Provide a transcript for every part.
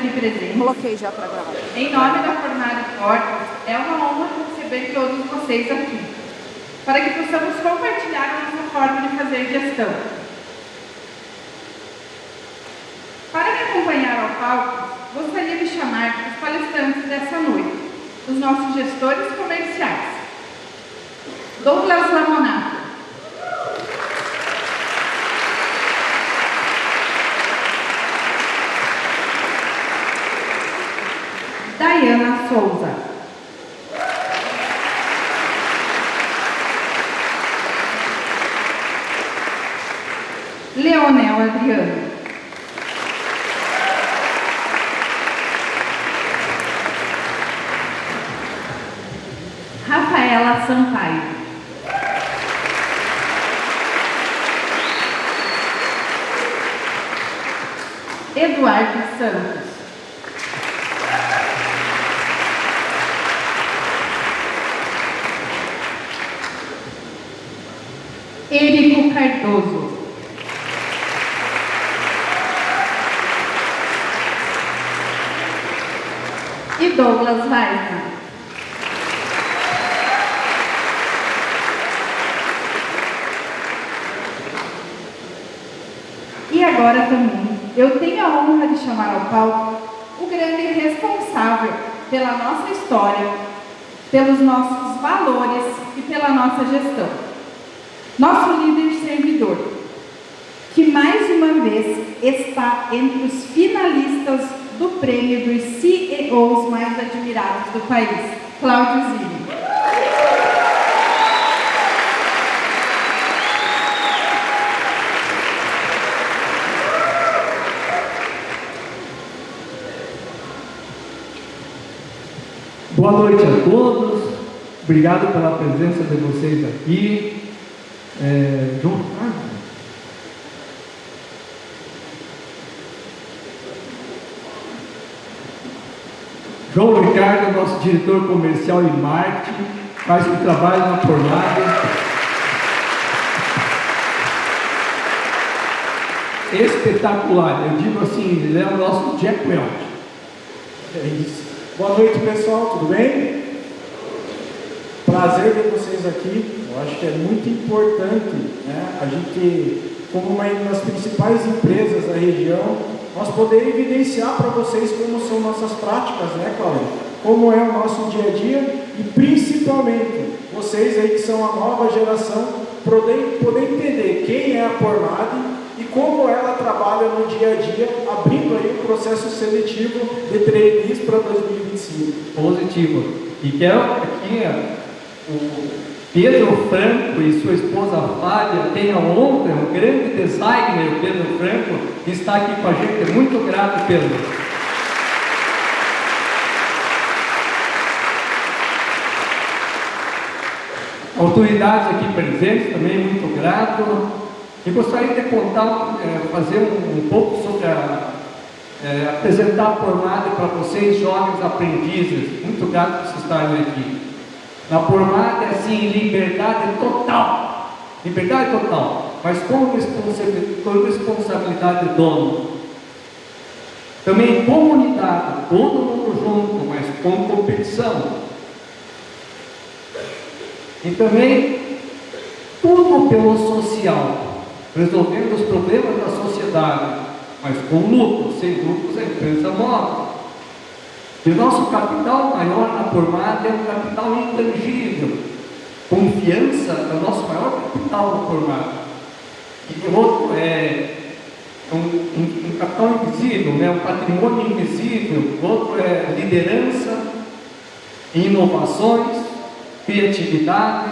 aqui presentes. Coloquei já para gravar. Em nome da Fornari Portas, é uma honra receber todos vocês aqui, para que possamos compartilhar a nossa forma de fazer gestão. Para me acompanhar ao palco, gostaria de chamar os palestrantes dessa noite, os nossos gestores comerciais. Douglas Lamonato. Dayana Souza. Leonel Adriano. Rafaela Sampaio. Eduardo Santos. Érico Cardoso. E Douglas Weissman. E agora também, eu tenho a honra de chamar ao palco o grande responsável pela nossa história, pelos nossos valores e pela nossa gestão. Nosso líder servidor, que mais uma vez está entre os finalistas do prêmio dos CEOs mais admirados do país, Cláudio Zilli. Boa noite a todos, obrigado pela presença de vocês aqui. João Ricardo, nosso diretor comercial e marketing, faz um trabalho na Fornari espetacular. Eu digo assim, ele é o nosso Jack Welch. É isso. Boa noite, pessoal, tudo bem? Prazer ver vocês aqui. Eu acho que é muito importante, né, a gente, como uma das principais empresas da região, nós poder evidenciar para vocês como são nossas práticas, né, Cláudio? Como é o nosso dia a dia e principalmente vocês aí que são a nova geração, poder entender quem é a Fornari e como ela trabalha no dia a dia, abrindo aí o processo seletivo de trainees para 2025. Positivo. E quero aqui o Pedro Franco e sua esposa Flávia tem a honra, um grande designer, o Pedro Franco, que está aqui com a gente. Muito grato, Pedro. Autoridades aqui presentes, também muito grato. E gostaria de contar, fazer um pouco sobre apresentar a Fornari para vocês, jovens aprendizes. Muito grato por vocês estarem aqui. Na Fornari é assim, liberdade total, mas com responsabilidade do dono. Também comunidade, todo mundo junto, mas com competição. E também tudo pelo social, resolvendo os problemas da sociedade, mas com lucro. Sem lucros a empresa morre. E o nosso capital maior na Fornari é um capital intangível. Confiança é o nosso maior capital na Fornari. E o outro é um capital invisível, né? Um patrimônio invisível. O outro é liderança, inovações, criatividade.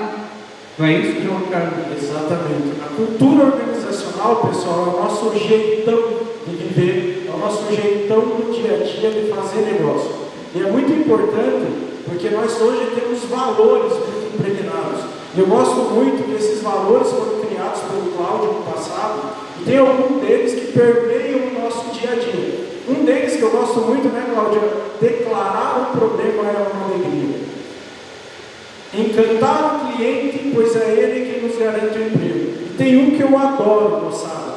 Não é isso, João Ricardo? Exatamente. A cultura organizacional, pessoal, é o nosso jeitão de viver, é o nosso jeitão do dia a dia de fazer negócio. E é muito importante, porque nós hoje temos valores muito impregnados. Eu gosto muito que esses valores foram criados pelo Cláudio no passado, e tem algum deles que permeiam o nosso dia a dia. Um deles que eu gosto muito, né, Cláudio, é declarar o problema é uma alegria. Encantar o cliente, pois é ele que nos garante o emprego. E tem um que eu adoro, moçada,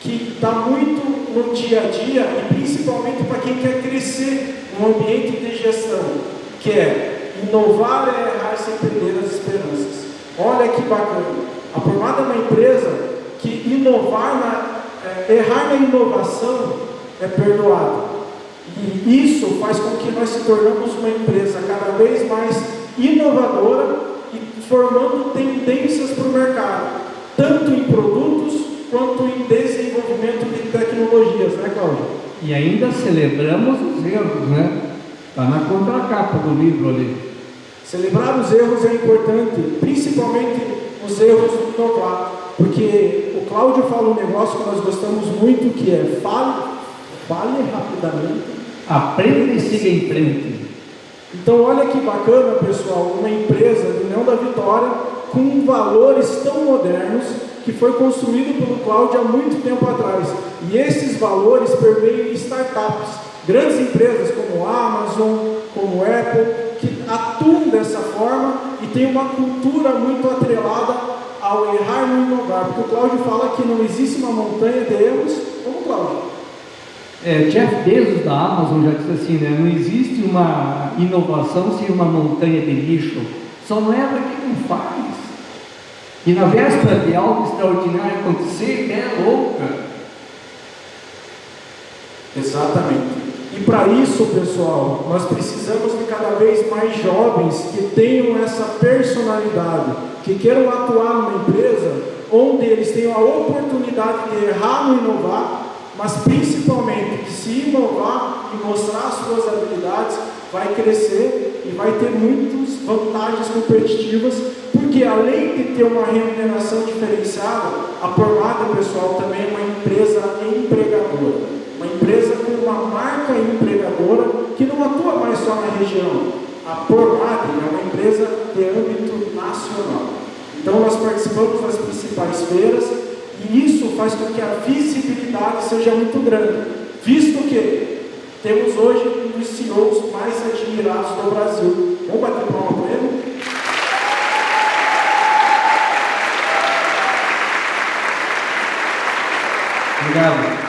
que está muito no dia a dia e principalmente para quem quer crescer no ambiente de gestão, que é inovar é errar sem perder as esperanças. Olha que bacana. A Pormada é uma empresa que errar na inovação é perdoado. E isso faz com que nós se tornamos uma empresa cada vez mais inovadora e formando tendências para o mercado, tanto em produtos quanto em desenvolvimento de tecnologias, né, Cláudio? E ainda celebramos os erros, né? Está na contracapa do livro ali. Celebrar os erros é importante, principalmente os erros do novato, porque o Cláudio fala um negócio que nós gostamos muito, que é fale rapidamente, aprenda e siga em frente. Então olha que bacana, pessoal, uma empresa de União da Vitória com valores tão modernos que foi construído pelo Cláudio há muito tempo atrás. E esses valores permeiam startups, grandes empresas como Amazon, como Apple, que atuam dessa forma e tem uma cultura muito atrelada ao errar e inovar. Porque o Cláudio fala que não existe uma montanha de erros, como Cláudio. Jeff Bezos da Amazon já disse assim, né? Não existe uma inovação sem uma montanha de lixo. Só não erra quem não faz. E na véspera de algo extraordinário acontecer, é louca. Exatamente. E para isso, pessoal, nós precisamos de cada vez mais jovens que tenham essa personalidade, que queiram atuar numa empresa onde eles tenham a oportunidade de errar no inovar, mas principalmente que se inovar e mostrar as suas habilidades, vai crescer e vai ter muitas vantagens competitivas, porque além de ter uma remuneração diferenciada, a Pormada, pessoal, também é uma empresa empregadora. Uma empresa com uma marca empregadora que não atua mais só na região. A Pormada é uma empresa de âmbito nacional. Então nós participamos das principais feiras e isso faz com que a visibilidade seja muito grande, visto que temos hoje um dos CEOs mais admirados do Brasil. Vamos bater palma para ele? Obrigado.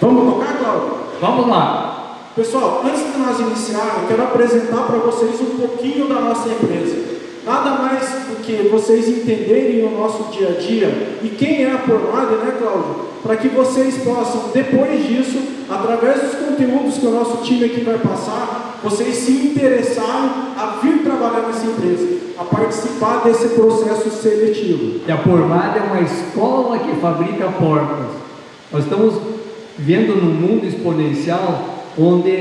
Vamos tocar, Cláudio? Vamos lá. Pessoal, antes de nós iniciar, eu quero apresentar para vocês um pouquinho da nossa empresa. Nada mais do que vocês entenderem o nosso dia a dia e quem é a Pormada, né, Cláudio? Para que vocês possam, depois disso, através dos conteúdos que o nosso time aqui vai passar, vocês se interessarem a vir trabalhar nessa empresa, a participar desse processo seletivo. E a Pormada é uma escola que fabrica portas. Nós estamos vivendo num mundo exponencial onde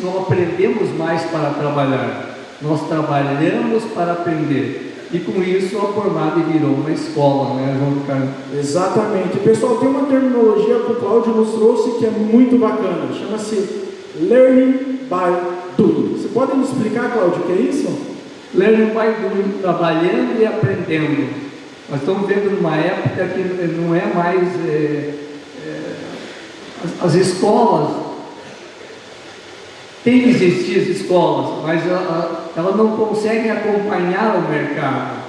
não aprendemos mais para trabalhar. Nós trabalhamos para aprender. E com isso a Pormada virou uma escola, né, João Ricardo? Exatamente. Pessoal, tem uma terminologia que o Cláudio nos trouxe que é muito bacana. Chama-se Learning by Doing. Você pode nos explicar, Cláudio, o que é isso? Learning by Doing, trabalhando e aprendendo. Nós estamos vendo numa época que não é mais... as escolas, tem que existir as escolas, mas elas não conseguem acompanhar o mercado.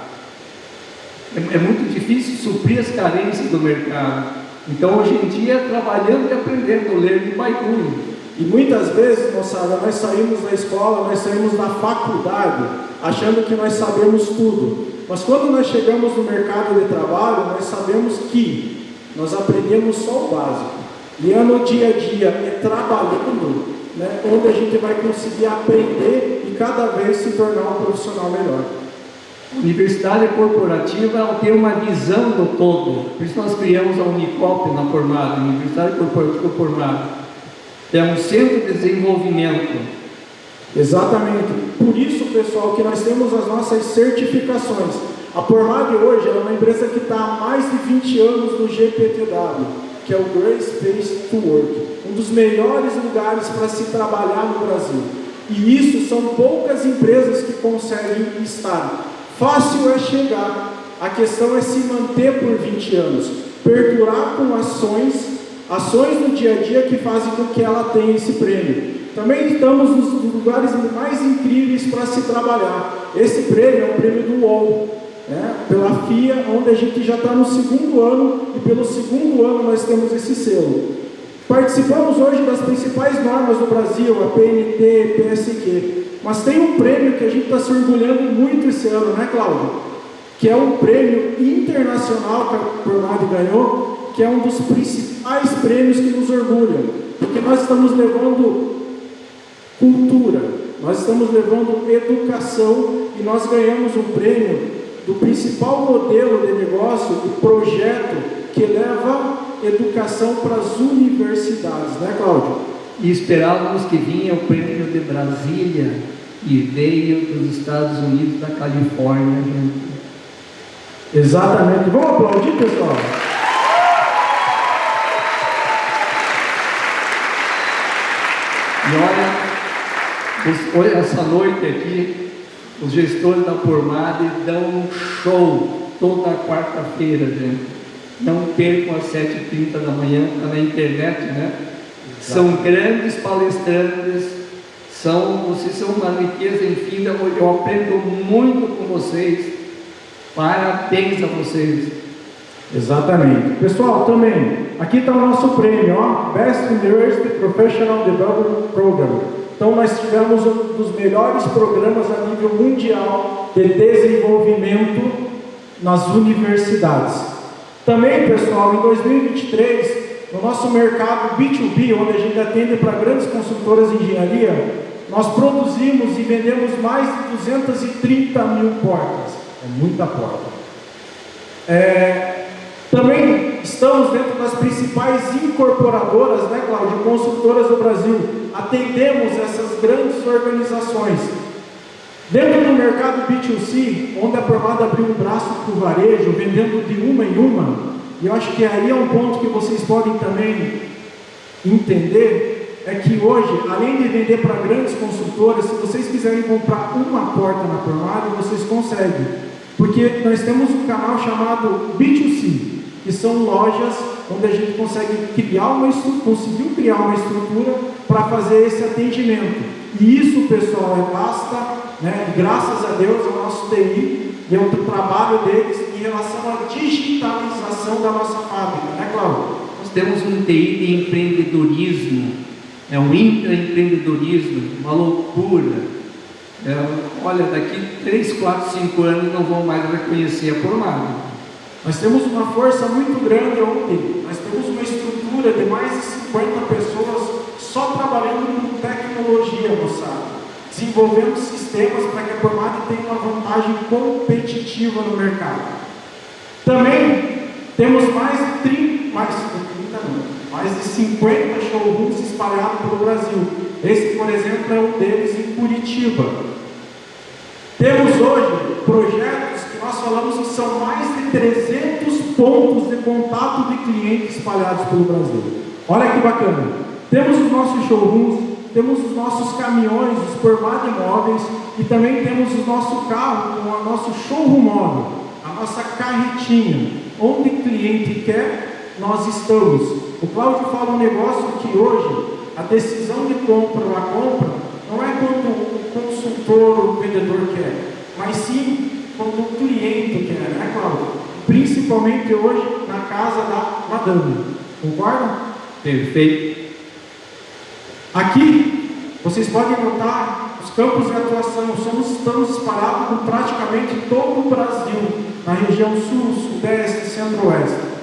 É muito difícil suprir as carências do mercado. Então, hoje em dia, trabalhando e aprendendo, learning by doing. E muitas vezes, moçada, nós saímos da escola, nós saímos da faculdade, achando que nós sabemos tudo. Mas quando nós chegamos no mercado de trabalho, nós sabemos que nós aprendemos só o básico. E é no dia a dia, é trabalhando, né, onde a gente vai conseguir aprender e cada vez se tornar um profissional melhor. A universidade corporativa ela tem uma visão do todo. Por isso nós criamos a Unicop na Pormada, a Universidade Corporativa Pormada. É um centro de desenvolvimento. Exatamente. Por isso, pessoal, que nós temos as nossas certificações. A Pormada hoje é uma empresa que está há mais de 20 anos no GPTW, que é o Great Place to Work, um dos melhores lugares para se trabalhar no Brasil. E isso são poucas empresas que conseguem estar. Fácil é chegar, a questão é se manter por 20 anos, perdurar com ações no dia a dia que fazem com que ela tenha esse prêmio. Também estamos nos lugares mais incríveis para se trabalhar. Esse prêmio é um prêmio do UOL, pela FIA, onde a gente já está no 2º ano, e pelo 2º ano nós temos esse selo. Participamos hoje das principais normas do Brasil, a PNT, PSG, mas tem um prêmio que a gente está se orgulhando muito esse ano, né, Cláudio? Que é um prêmio internacional que a Pormad ganhou, que é um dos principais prêmios que nos orgulha, porque nós estamos levando cultura, nós estamos levando educação e nós ganhamos um prêmio do principal modelo de negócio, do projeto que leva educação para as universidades, né, Cláudio? E esperávamos que vinha o prêmio de Brasília e veio dos Estados Unidos, da Califórnia. Gente. Exatamente. Vamos aplaudir, pessoal? E olha, essa noite aqui, os gestores da Pormad dão um show toda quarta-feira, gente. Não percam às 7h30 da manhã, está na internet, né? São grandes palestrantes, vocês são uma riqueza infinita, eu aprendo muito com vocês, parabéns a vocês. Exatamente. Pessoal, também, aqui está o nosso prêmio, ó, Best University Professional Development Program. Então nós tivemos um dos melhores programas a nível mundial de desenvolvimento nas universidades. Também, pessoal, em 2023, no nosso mercado B2B, onde a gente atende para grandes consultoras de engenharia, nós produzimos e vendemos mais de 230 mil portas. É muita porta. Também estamos dentro das principais incorporadoras, né, Cláudio, consultoras do Brasil. Atendemos essas grandes organizações. Dentro do mercado B2C, onde a Pormad abriu um braço para o varejo, vendendo de uma em uma, e eu acho que aí é um ponto que vocês podem também entender, é que hoje, além de vender para grandes consultoras, se vocês quiserem comprar uma porta na Pormad, vocês conseguem, porque nós temos um canal chamado B2C, que são lojas onde a gente conseguiu criar uma estrutura para fazer esse atendimento. E isso, pessoal, basta, né, graças a Deus, ao nosso TI e ao trabalho deles em relação à digitalização da nossa fábrica, né, Cláudio? Nós temos um TI de empreendedorismo, um intraempreendedorismo, uma loucura. Olha, daqui 3, 4, 5 anos não vão mais reconhecer a Pormad. Nós temos uma força muito grande ontem, nós temos uma estrutura de mais de 50 pessoas só trabalhando com tecnologia, moçada, desenvolvendo sistemas para que a Pormad tenha uma vantagem competitiva no mercado. Também temos mais de 50 showrooms espalhados pelo Brasil. Esse, por exemplo, é um deles em Curitiba. Temos hoje projetos que nós falamos que são mais de 300 pontos de contato de clientes espalhados pelo Brasil. Olha que bacana. Temos os nossos showrooms, temos os nossos caminhões, os Pormad móveis, e também temos o nosso carro, o nosso showroom móvel, a nossa carretinha. Onde o cliente quer, nós estamos. O Cláudio fala um negócio que hoje, a decisão de compra ou a compra, não é quando o consultor ou o vendedor quer, mas sim quando o cliente quer, né, Cláudio? Principalmente hoje na casa da madame. Concordam? Perfeito. Aqui, vocês podem notar os campos de atuação. Estamos espalhados por praticamente todo o Brasil, na região sul, sudeste, centro-oeste.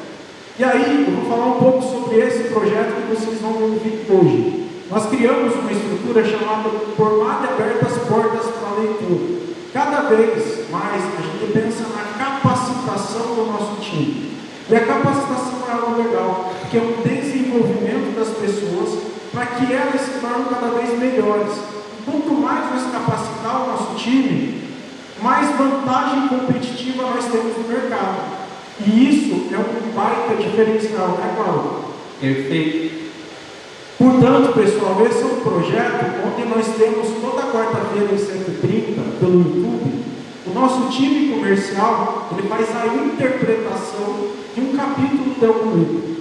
E aí, eu vou falar um pouco sobre esse projeto que vocês vão ouvir hoje. Nós criamos uma estrutura chamada Pormad Aberta as Portas para a Leitura. Cada vez mais a gente pensa na capacitação do nosso time. E a capacitação é algo legal, porque é um desenvolvimento das pessoas para que elas se tornem cada vez melhores. Quanto mais nós capacitar o nosso time, mais vantagem competitiva nós temos no mercado. E isso é um baita diferencial, né, Cláudio? Perfeito. Portanto, pessoal, esse é um projeto onde nós temos toda quarta-feira em 130 pelo YouTube. O nosso time comercial, ele faz a interpretação de um capítulo do algum livro,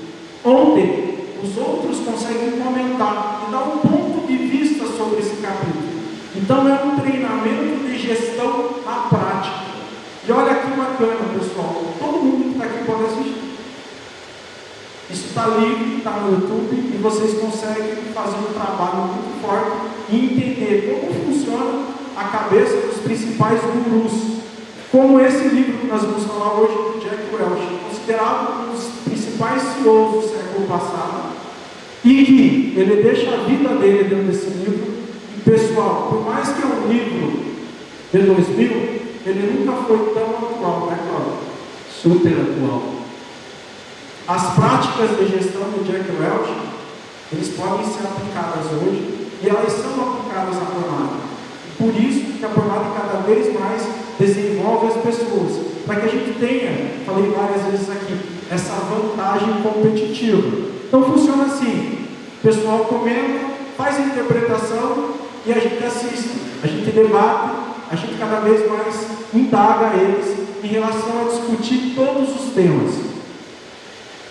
onde os outros conseguem comentar e dar um ponto de vista sobre esse capítulo. Então é um treinamento de gestão na prática. E olha que bacana, pessoal, todo mundo que está aqui pode assistir. Isso está livre, está no YouTube e vocês conseguem fazer um trabalho muito forte e entender como funciona a cabeça dos principais gurus. Como esse livro que nós vamos falar hoje, do Jack Welch, considerado um dos principais CEOs do século passado, e que ele deixa a vida dele dentro desse livro. E pessoal, por mais que é um livro de 2000, ele nunca foi tão atual, né, Cláudio? Super atual. As práticas de gestão do Jack Welch, eles podem ser aplicadas hoje, e elas são aplicadas à formada. Por isso que a formada cada vez mais desenvolve as pessoas, para que a gente tenha, falei várias vezes aqui, essa vantagem competitiva. Então funciona assim: o pessoal comenta, faz a interpretação e a gente assiste, a gente debate, a gente cada vez mais indaga eles em relação a discutir todos os temas.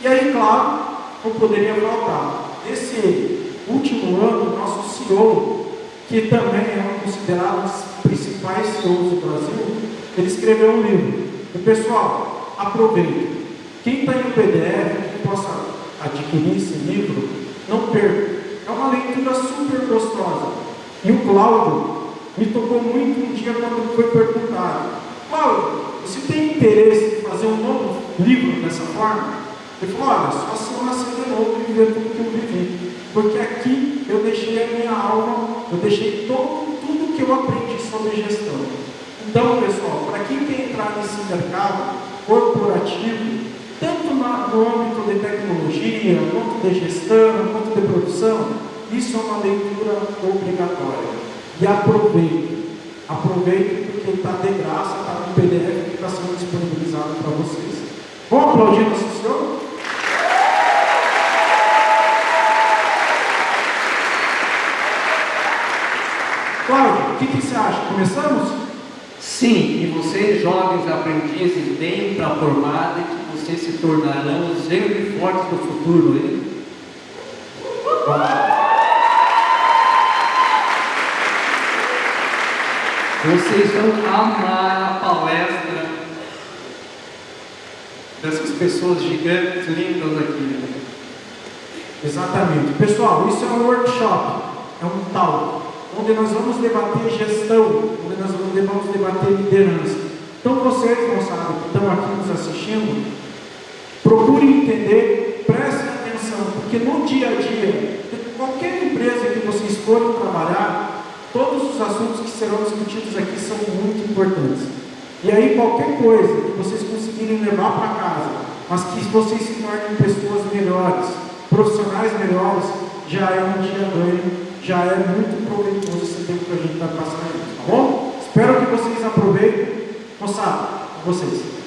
E aí, claro, não poderia faltar. Esse último ano, nosso CEO, que também é considerado um dos principais CEOs do Brasil, ele escreveu um livro. E pessoal, aproveite. Quem está em PDF, que possa adquirir esse livro, não perca. É uma leitura super gostosa. E o Cláudio me tocou muito um dia quando foi perguntado: Cláudio, você tem interesse em fazer um novo livro dessa forma? Ele falou: olha, só se eu nascer de novo e viver tudo que eu vivi. Porque aqui eu deixei a minha alma, eu deixei tudo que eu aprendi sobre gestão. Então, pessoal, para quem quer entrar nesse mercado corporativo, tanto no âmbito de tecnologia, quanto de gestão, quanto de produção, isso é uma leitura obrigatória. E aproveite porque está de graça, está no PDF que está sendo disponibilizado para vocês. Vamos aplaudir nosso senhor? Cláudio, o que você acha? Começamos? Sim, e vocês, jovens aprendizes, deem para a formada que vocês se tornarão os gêmeos fortes do futuro, hein? Vocês vão amar a palestra dessas pessoas gigantes, lindas aqui. Exatamente. Pessoal, isso é um workshop, é um tal, onde nós vamos debater gestão, onde nós vamos debater liderança. Então vocês, moçada, que estão aqui nos assistindo, procurem entender, prestem atenção, porque no dia a dia, qualquer empresa que vocês forem trabalhar, todos os assuntos que serão discutidos aqui são muito importantes. E aí qualquer coisa que vocês conseguirem levar para casa, mas que vocês se tornem pessoas melhores, profissionais melhores, já é um dia ganho, já é muito proveitoso esse tempo que a gente está passando, tá bom? Espero que vocês aproveitem. Moçada, com vocês.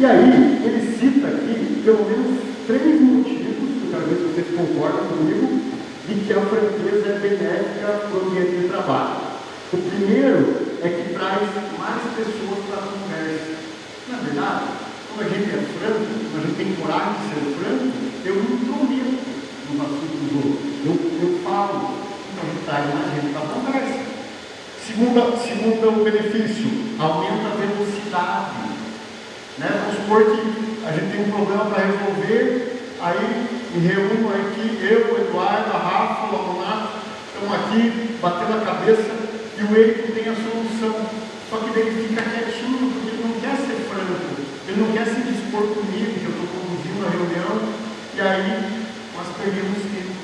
E aí, ele cita aqui pelo menos 3 motivos, que eu quero ver se vocês concordam comigo, de que a franqueza é benéfica para o ambiente de trabalho. O primeiro é que traz mais pessoas para a conversa. Na verdade, como a gente é franco, como a gente tem coragem de ser franco, eu não intrometo nos assuntos dos outros. Eu falo, então a gente traz mais gente para a conversa. Segundo o benefício, aumenta a velocidade. Né? Vamos supor que a gente tem um problema para resolver, aí me reúno aqui, eu, o Eduardo, a Rafa, o Lamonato, estamos aqui batendo a cabeça e o Eito tem a solução. Só que daí ele fica quietinho porque ele não quer ser franco, ele não quer se dispor comigo, que eu estou conduzindo a reunião, e aí nós perdemos tempo.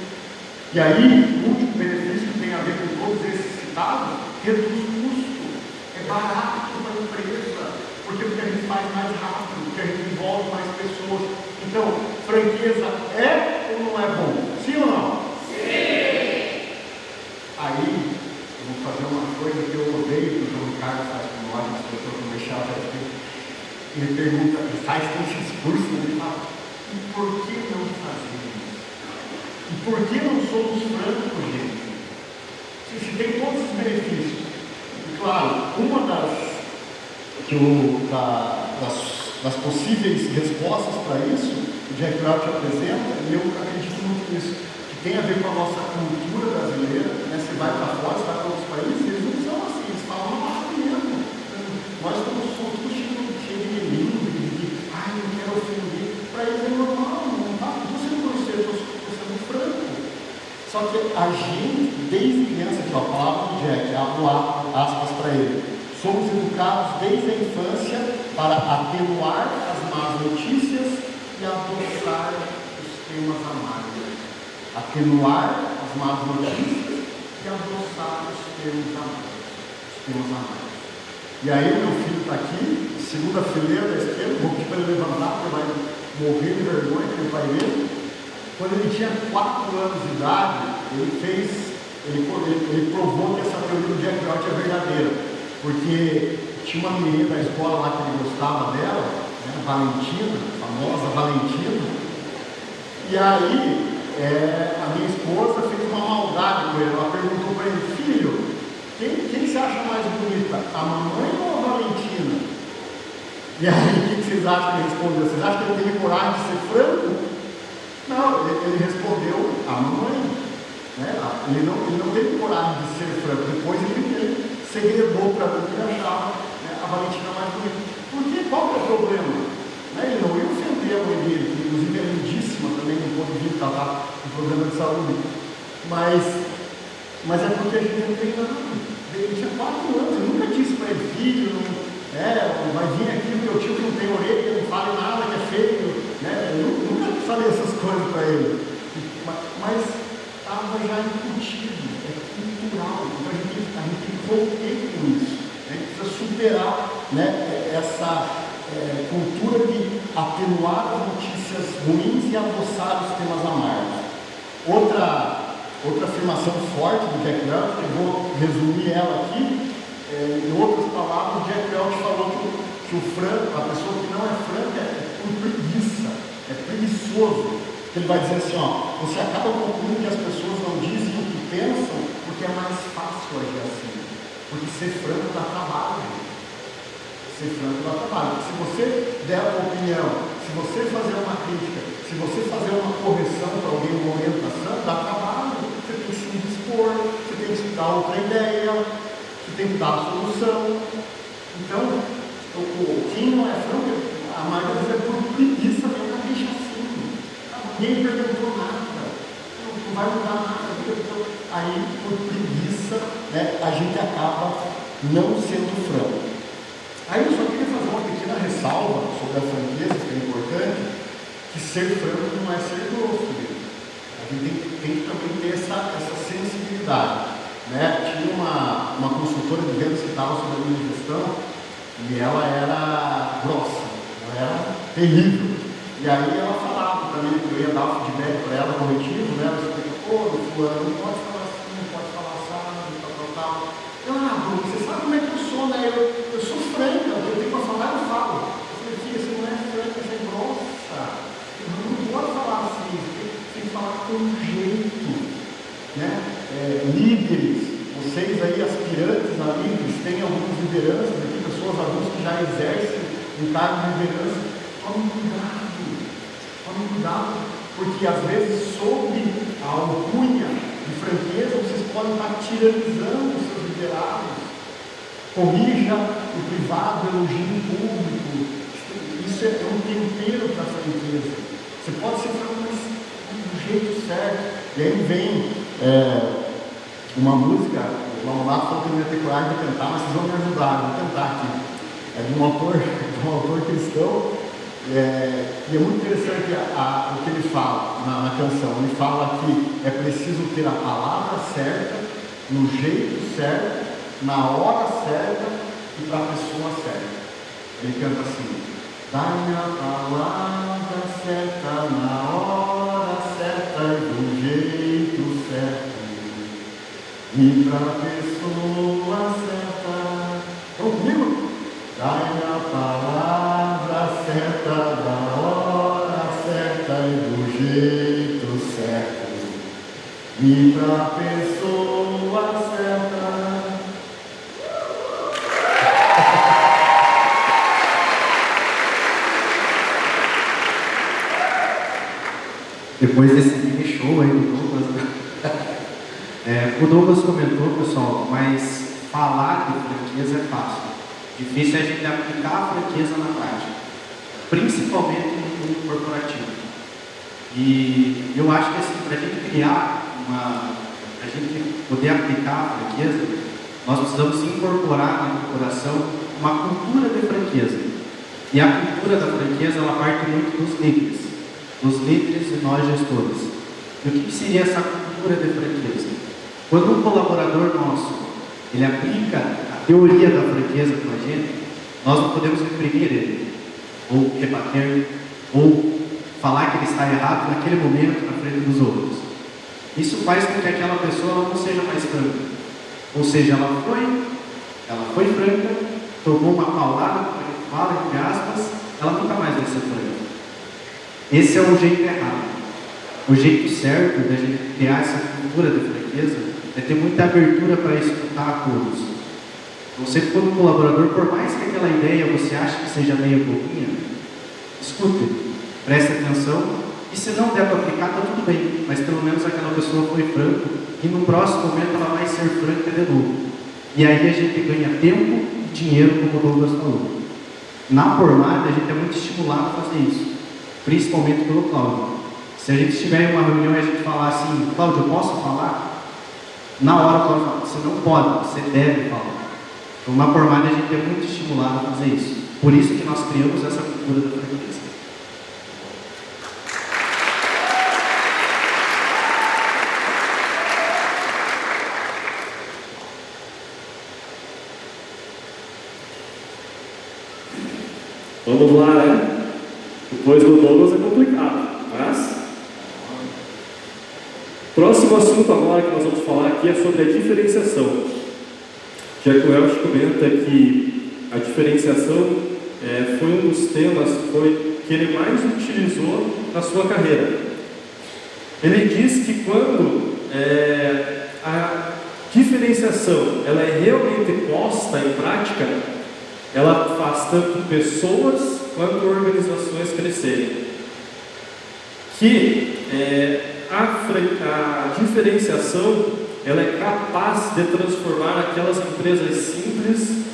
E aí, o último benefício que tem a ver com todos esses citados, reduz custo, é barato para a empresa. Porque a gente faz mais rápido, porque a gente envolve mais pessoas. Então, franqueza é ou não é bom? Sim ou não? Sim! Aí, eu vou fazer uma coisa que eu odeio que o João Ricardo faz com nós, as pessoas vão deixar aqui. Ele pergunta, ele faz esse discurso, ele fala, e por que não fazer isso? E por que não somos francos, gente? Se tem todos os benefícios. E claro, uma das possíveis respostas para isso, o Jack Welch apresenta, e eu acredito muito nisso, que tem a ver com a nossa cultura brasileira, né? Você vai para fora, você vai para outros países, eles não são assim, eles falam amarramento. Nós estamos todos cheios de melindre, de não quero ofender. Para eles é normal, não tá? Você não conheceu, eu estou sendo franco. Só que a gente, desde criança, aqui, a palavra do Jack, abro aspas para ele. Somos educados desde a infância para atenuar as más notícias e adoçar os temas amargos. Atenuar as más notícias e adoçar os temas amargos. E aí o meu filho está aqui, segunda fileira da esquerda, vou pedir para ele levantar, porque vai morrer de vergonha com o pai dele. Quando ele tinha 4 anos de idade, ele provou que essa teoria do Jack Welch é verdadeira. Porque tinha uma menina da escola lá que ele gostava dela, né, Valentina, a famosa Valentina. E aí, a minha esposa fez uma maldade com ele. Ela perguntou para ele, filho, quem você acha mais bonita, a mamãe ou a Valentina? E aí, o que vocês acham que ele respondeu? Vocês acham que ele teve coragem de ser franco? Não, ele respondeu a mamãe. Né? Ele não teve coragem de ser franco. Depois ele segredou para mim que ele achava, né, a Valentina mais bonita. Por quê? Qual que é o problema? Né? Ele não ia ofender a mãe dele, que inclusive é lindíssima também, no ponto de vista que ela está com problema de saúde. Mas é porque a gente não tem nada. Ele tinha 4 anos, eu nunca disse para ele, filho, vai vir aqui o meu tio que não tem orelha, não fale nada, que é feio. Né? Eu nunca falei essas coisas para ele. Mas estava já incutido, é cultural. Então a gente tem que romper com isso. A gente precisa superar, né, essa cultura de atenuar as notícias ruins e adoçar os temas amargos. Outra afirmação forte do Jack Welch, que eu vou resumir ela aqui, em outras palavras, o Jack Welch falou que o franco, a pessoa que não é franca é por preguiça, é preguiçoso. Ele vai dizer assim, você acaba concluindo que as pessoas não dizem o que pensam porque é mais fácil agir assim. Porque ser franco dá trabalho, gente. Ser franco dá trabalho. Se você der uma opinião, se você fazer uma crítica, se você fazer uma correção para alguém, uma orientação, dá trabalho. Você tem que se dispor, você tem que dar outra ideia, você tem que dar a solução. Então, quem não é franco, a maioria das vezes é por preguiça mesmo, deixa assim. Ninguém perguntou nada, não vai mudar nada. Então, aí, por preguiça, né, a gente acaba não sendo franco. Aí eu só queria fazer uma pequena ressalva sobre a franqueza, que é importante, que ser franco não é ser grosso mesmo. A gente tem que também ter essa sensibilidade. Né? Tinha uma consultora de vendas que estava sobre a minha gestão e ela era grossa, ela era terrível. E aí ela falava também, que eu ia dar o feedback para ela corretivo, né? Ela explicou, fulano, não pode falar assim, não pode falar assim, tal. Bruno, você sabe como é que eu sou, né? Eu sou franca, eu tenho para falar, eu falo. Eu falei, filha, você não é franca, você é grossa. Não pode falar assim, você tem que falar com jeito. Né? Líderes, vocês aí, aspirantes a líderes, tem algumas lideranças aqui, pessoas adultas que já exercem um cargo de liderança. Tomem cuidado, porque às vezes, sob a alcunha de franqueza, vocês podem estar tiranizando os seus liderados. Corrija o privado, elogie o público. Isso é um tempero para a franqueza. Você pode ser franco, mas do jeito certo. E aí vem uma música, o Lamonato falou que eu não ia ter coragem de cantar, mas vocês vão me ajudar, eu vou cantar aqui. É de um autor cristão. E é muito interessante o que ele fala na canção. Ele fala que é preciso ter a palavra certa, no jeito certo, na hora certa e para a pessoa certa. Ele canta assim: dai-me a palavra certa, na hora certa e do jeito certo, e pra pessoa certa. Vamos comigo? Dai-me a palavra certa, na hora certa e do jeito certo, e pra pessoa certa. Depois desse mini show aí do Douglas, o Douglas comentou, pessoal, mas falar de franqueza é fácil. Difícil é a gente aplicar a franqueza na prática, principalmente no mundo corporativo. E eu acho que assim, para a gente para a gente poder aplicar a franqueza, nós precisamos incorporar na corporação uma cultura de franqueza. E a cultura da franqueza, ela parte muito dos líderes e nós gestores. E o que seria essa cultura de franqueza? Quando um colaborador nosso, ele aplica a teoria da franqueza com a gente, nós não podemos reprimir ele, ou rebater, ou falar que ele está errado naquele momento na frente dos outros. Isso faz com que aquela pessoa não seja mais franca. Ou seja, ela foi franca, tomou uma paulada, fala entre aspas, ela nunca mais vai ser franca. Esse é o jeito errado. O jeito certo da gente criar essa cultura de franqueza é ter muita abertura para escutar a todos. Você, quando colaborador, por mais que aquela ideia você ache que seja meio bobinha, escute, preste atenção, e se não der para aplicar, está tudo bem, mas pelo menos aquela pessoa foi franca, e no próximo momento ela vai ser franca de novo. E aí a gente ganha tempo e dinheiro, como o Douglas falou. Na formada, a gente é muito estimulado a fazer isso, principalmente pelo Cláudio. Se a gente estiver em uma reunião e a gente falar assim, Cláudio, eu posso falar? Na hora o Cláudio fala, você não pode, você deve falar. Então, na formada, a gente é muito estimulado a fazer isso. Por isso que nós criamos essa cultura da franqueza. Vamos lá, né? Depois do Douglas é complicado, mas... Próximo assunto agora que nós vamos falar aqui é sobre a diferenciação. Já que o Welch comenta que a diferenciação foi um dos temas que ele mais utilizou na sua carreira. Ele diz que quando a diferenciação ela é realmente posta em prática, ela faz tanto pessoas quanto organizações crescerem. Que a diferenciação ela é capaz de transformar aquelas empresas simples,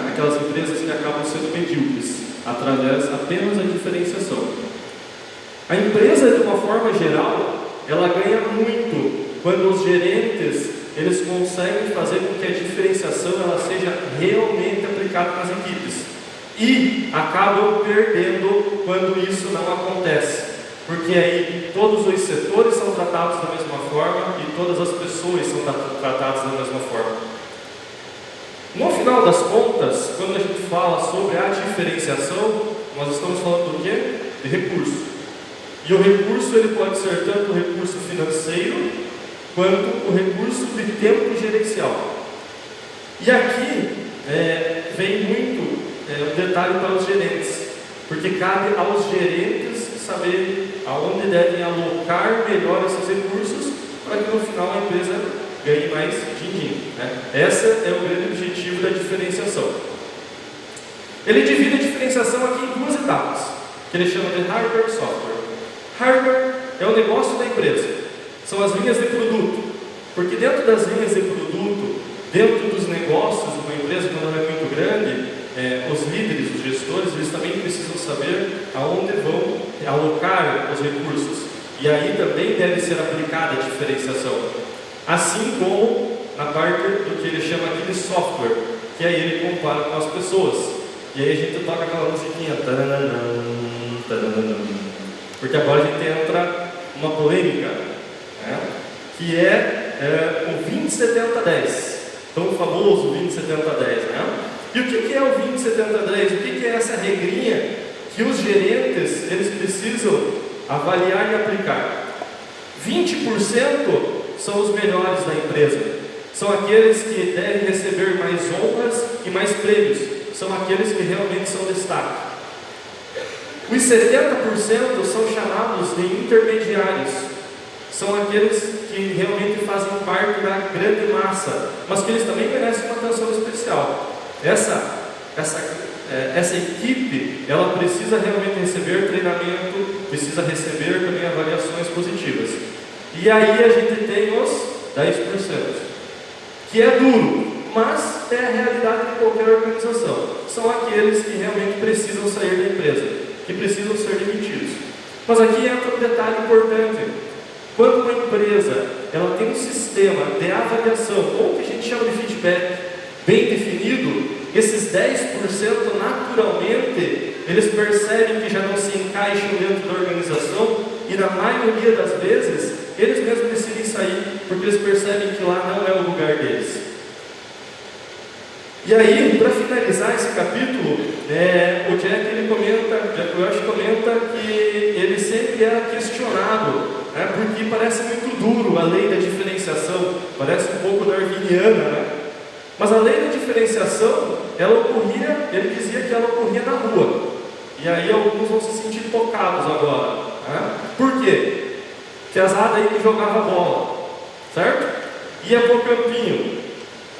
aquelas empresas que acabam sendo medíocres, através apenas da diferenciação. A empresa, de uma forma geral, ela ganha muito quando os gerentes eles conseguem fazer com que a diferenciação ela seja realmente aplicada nas equipes e acabam perdendo quando isso não acontece, porque aí todos os setores são tratados da mesma forma e todas as pessoas são tratadas da mesma forma. No final das contas, quando a gente fala sobre a diferenciação, nós estamos falando do quê? De recurso. E o recurso ele pode ser tanto o recurso financeiro quanto o recurso de tempo gerencial. E aqui vem muito o detalhe para os gerentes, porque cabe aos gerentes saber aonde devem alocar melhor esses recursos para que no final a empresa ganhe mais din-din, né? Esse é o grande objetivo da diferenciação. Ele divide a diferenciação aqui em duas etapas, que ele chama de hardware e software. Hardware é o negócio da empresa, são as linhas de produto, porque dentro das linhas de produto, dentro dos negócios de uma empresa, quando ela é muito grande, os líderes, os gestores, eles também precisam saber aonde vão alocar os recursos. E aí também deve ser aplicada a diferenciação. Assim como na parte do que ele chama aqui de software, que aí ele compara com as pessoas. E aí a gente toca aquela musiquinha, porque agora a gente entra uma polêmica, né? Que é o 20-70-10, tão famoso 20-70-10, né? E o que é o 20-70-10? O que é essa regrinha que os gerentes eles precisam avaliar e aplicar? 20% são os melhores da empresa. São aqueles que devem receber mais honras e mais prêmios. São aqueles que realmente são destaque. Os 70% são chamados de intermediários. São aqueles que realmente fazem parte da grande massa, mas que eles também merecem uma atenção especial. Essa equipe, ela precisa realmente receber treinamento, precisa receber também avaliações positivas. E aí a gente tem os 10%, que é duro, mas é a realidade de qualquer organização. São aqueles que realmente precisam sair da empresa, que precisam ser demitidos. Mas aqui entra um detalhe importante. Quando uma empresa ela tem um sistema de avaliação, ou que a gente chama de feedback, bem definido, esses 10% naturalmente, eles percebem que já não se encaixam dentro da organização e na maioria das vezes, eles mesmos decidem sair, porque eles percebem que lá não é o lugar deles. E aí, para finalizar esse capítulo, o Jack Welch comenta que ele sempre era questionado, porque parece muito duro a lei da diferenciação, parece um pouco darwiniana, né? Mas a lei da diferenciação, ela ocorria, ele dizia que ela ocorria na rua. E aí alguns vão se sentir tocados agora. Né? Por quê? Piazada aí que jogava bola, certo? Ia pro campinho.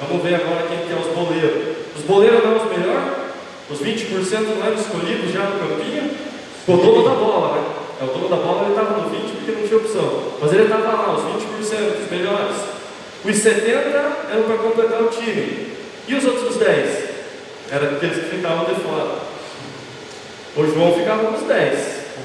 Vamos ver agora quem que é os boleiros. Os boleiros não eram os melhores? Os 20% não eram escolhidos já no campinho? O dono da bola, né? O dono da bola ele estava no 20% porque não tinha opção. Mas ele estava lá, os 20%, os melhores. Os 70% eram para completar o time. E os outros 10%? Eram aqueles que ficavam de fora. O João ficava nos 10%.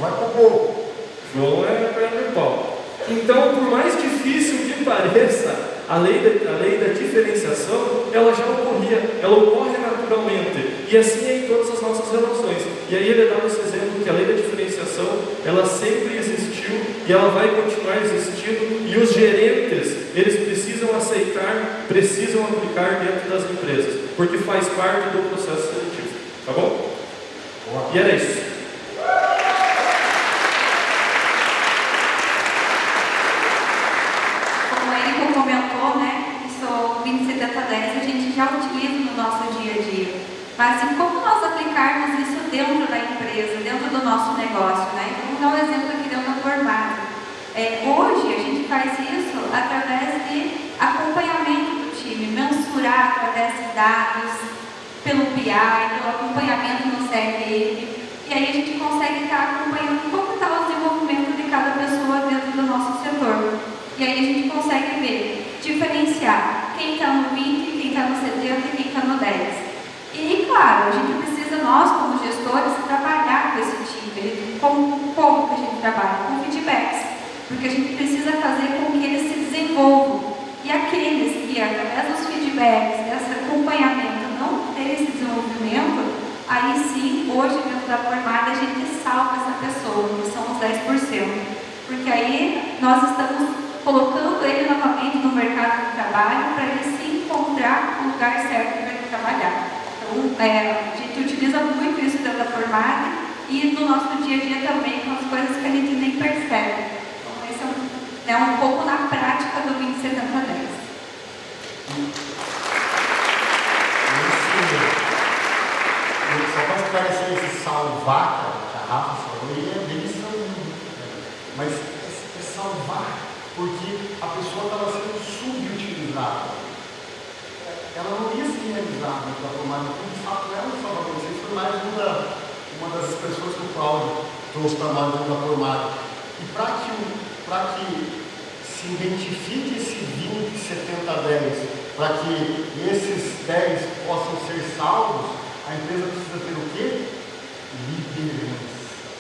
Vai pro gol. João é perna de pau. Então, por mais difícil que pareça, a lei da diferenciação, ela já ocorria, ela ocorre naturalmente. E assim é em todas as nossas relações. E aí ele dá esse exemplo que a lei da diferenciação, ela sempre existiu e ela vai continuar existindo. E os gerentes, eles precisam aceitar, precisam aplicar dentro das empresas, porque faz parte do processo seletivo. Tá bom? Boa. E era isso. Comentou, né, que o 20-70-10 a gente já utiliza no nosso dia a dia. Mas assim, como nós aplicarmos isso dentro da empresa, dentro do nosso negócio, né? Vamos dar um exemplo aqui dentro da Formata. Hoje a gente faz isso através de acompanhamento do time, mensurar através de dados, pelo PI, pelo acompanhamento no CRM. E aí a gente consegue estar acompanhando como está o desenvolvimento de cada pessoa dentro do nosso setor. E aí a gente consegue ver, diferenciar quem está no 20, quem está no 70 e quem está no 10. E claro, a gente precisa, nós como gestores, trabalhar com esse time. Como que a gente trabalha? Com feedbacks. Porque a gente precisa fazer com que eles se desenvolvam. E aqueles que, através dos feedbacks, desse acompanhamento, não ter esse desenvolvimento, aí sim, hoje dentro da Formata, a gente salva essa pessoa, que são os 10%. Porque aí nós estamos colocando ele novamente no mercado de trabalho para ele se encontrar no lugar certo para ele trabalhar. Então, a gente utiliza muito isso dentro da Formata e no nosso dia a dia também com as coisas que a gente nem percebe. Então, esse é um pouco na prática do 20-70-10. Só para esclarecer esse salvar, que a Rafa falou, ele é bem extraordinário. Mas é salvar porque a pessoa estava sendo subutilizada. Ela não ia se realizar dentro da Formata, porque de fato ela não estava acontecendo. Foi mais uma das expressões que o Cláudio trouxe para nós dentro da Formata. E para que se identifique esse 20-70-10, para que esses 10 possam ser salvos, a empresa precisa ter o quê? Liderança.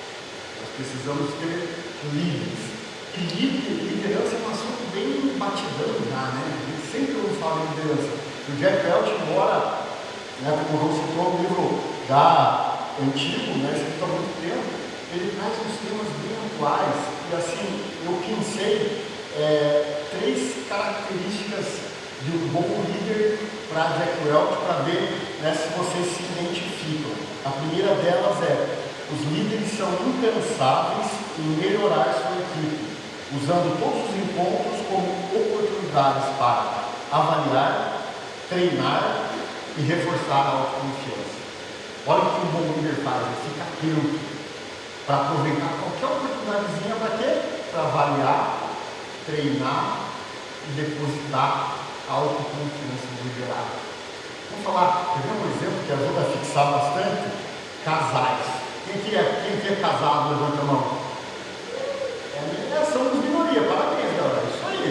Nós precisamos ter líderes. E liderança é um assunto bem batidão já, né? A gente sempre ouve falar de liderança. O Jack Welch, embora, né, como o João citou, um livro antigo, né, escrito há muito tempo, ele traz uns temas bem atuais. E assim, eu pensei 3 características de um bom líder para Jack Welch, para ver, né, se vocês se identificam. A primeira delas é: os líderes são incansáveis em melhorar sua equipe, usando todos os encontros como oportunidades para avaliar, treinar e reforçar a autoconfiança. Olha o que um bom líder faz: ele fica atento para aproveitar qualquer oportunidadezinha para quê? Para avaliar, treinar e depositar a autoconfiança no liderado. Vamos falar, quer ver um exemplo que ajuda a fixar bastante? Casais. Quem é casado, levanta a mão. Somos minoria, parabéns, galera. Isso aí.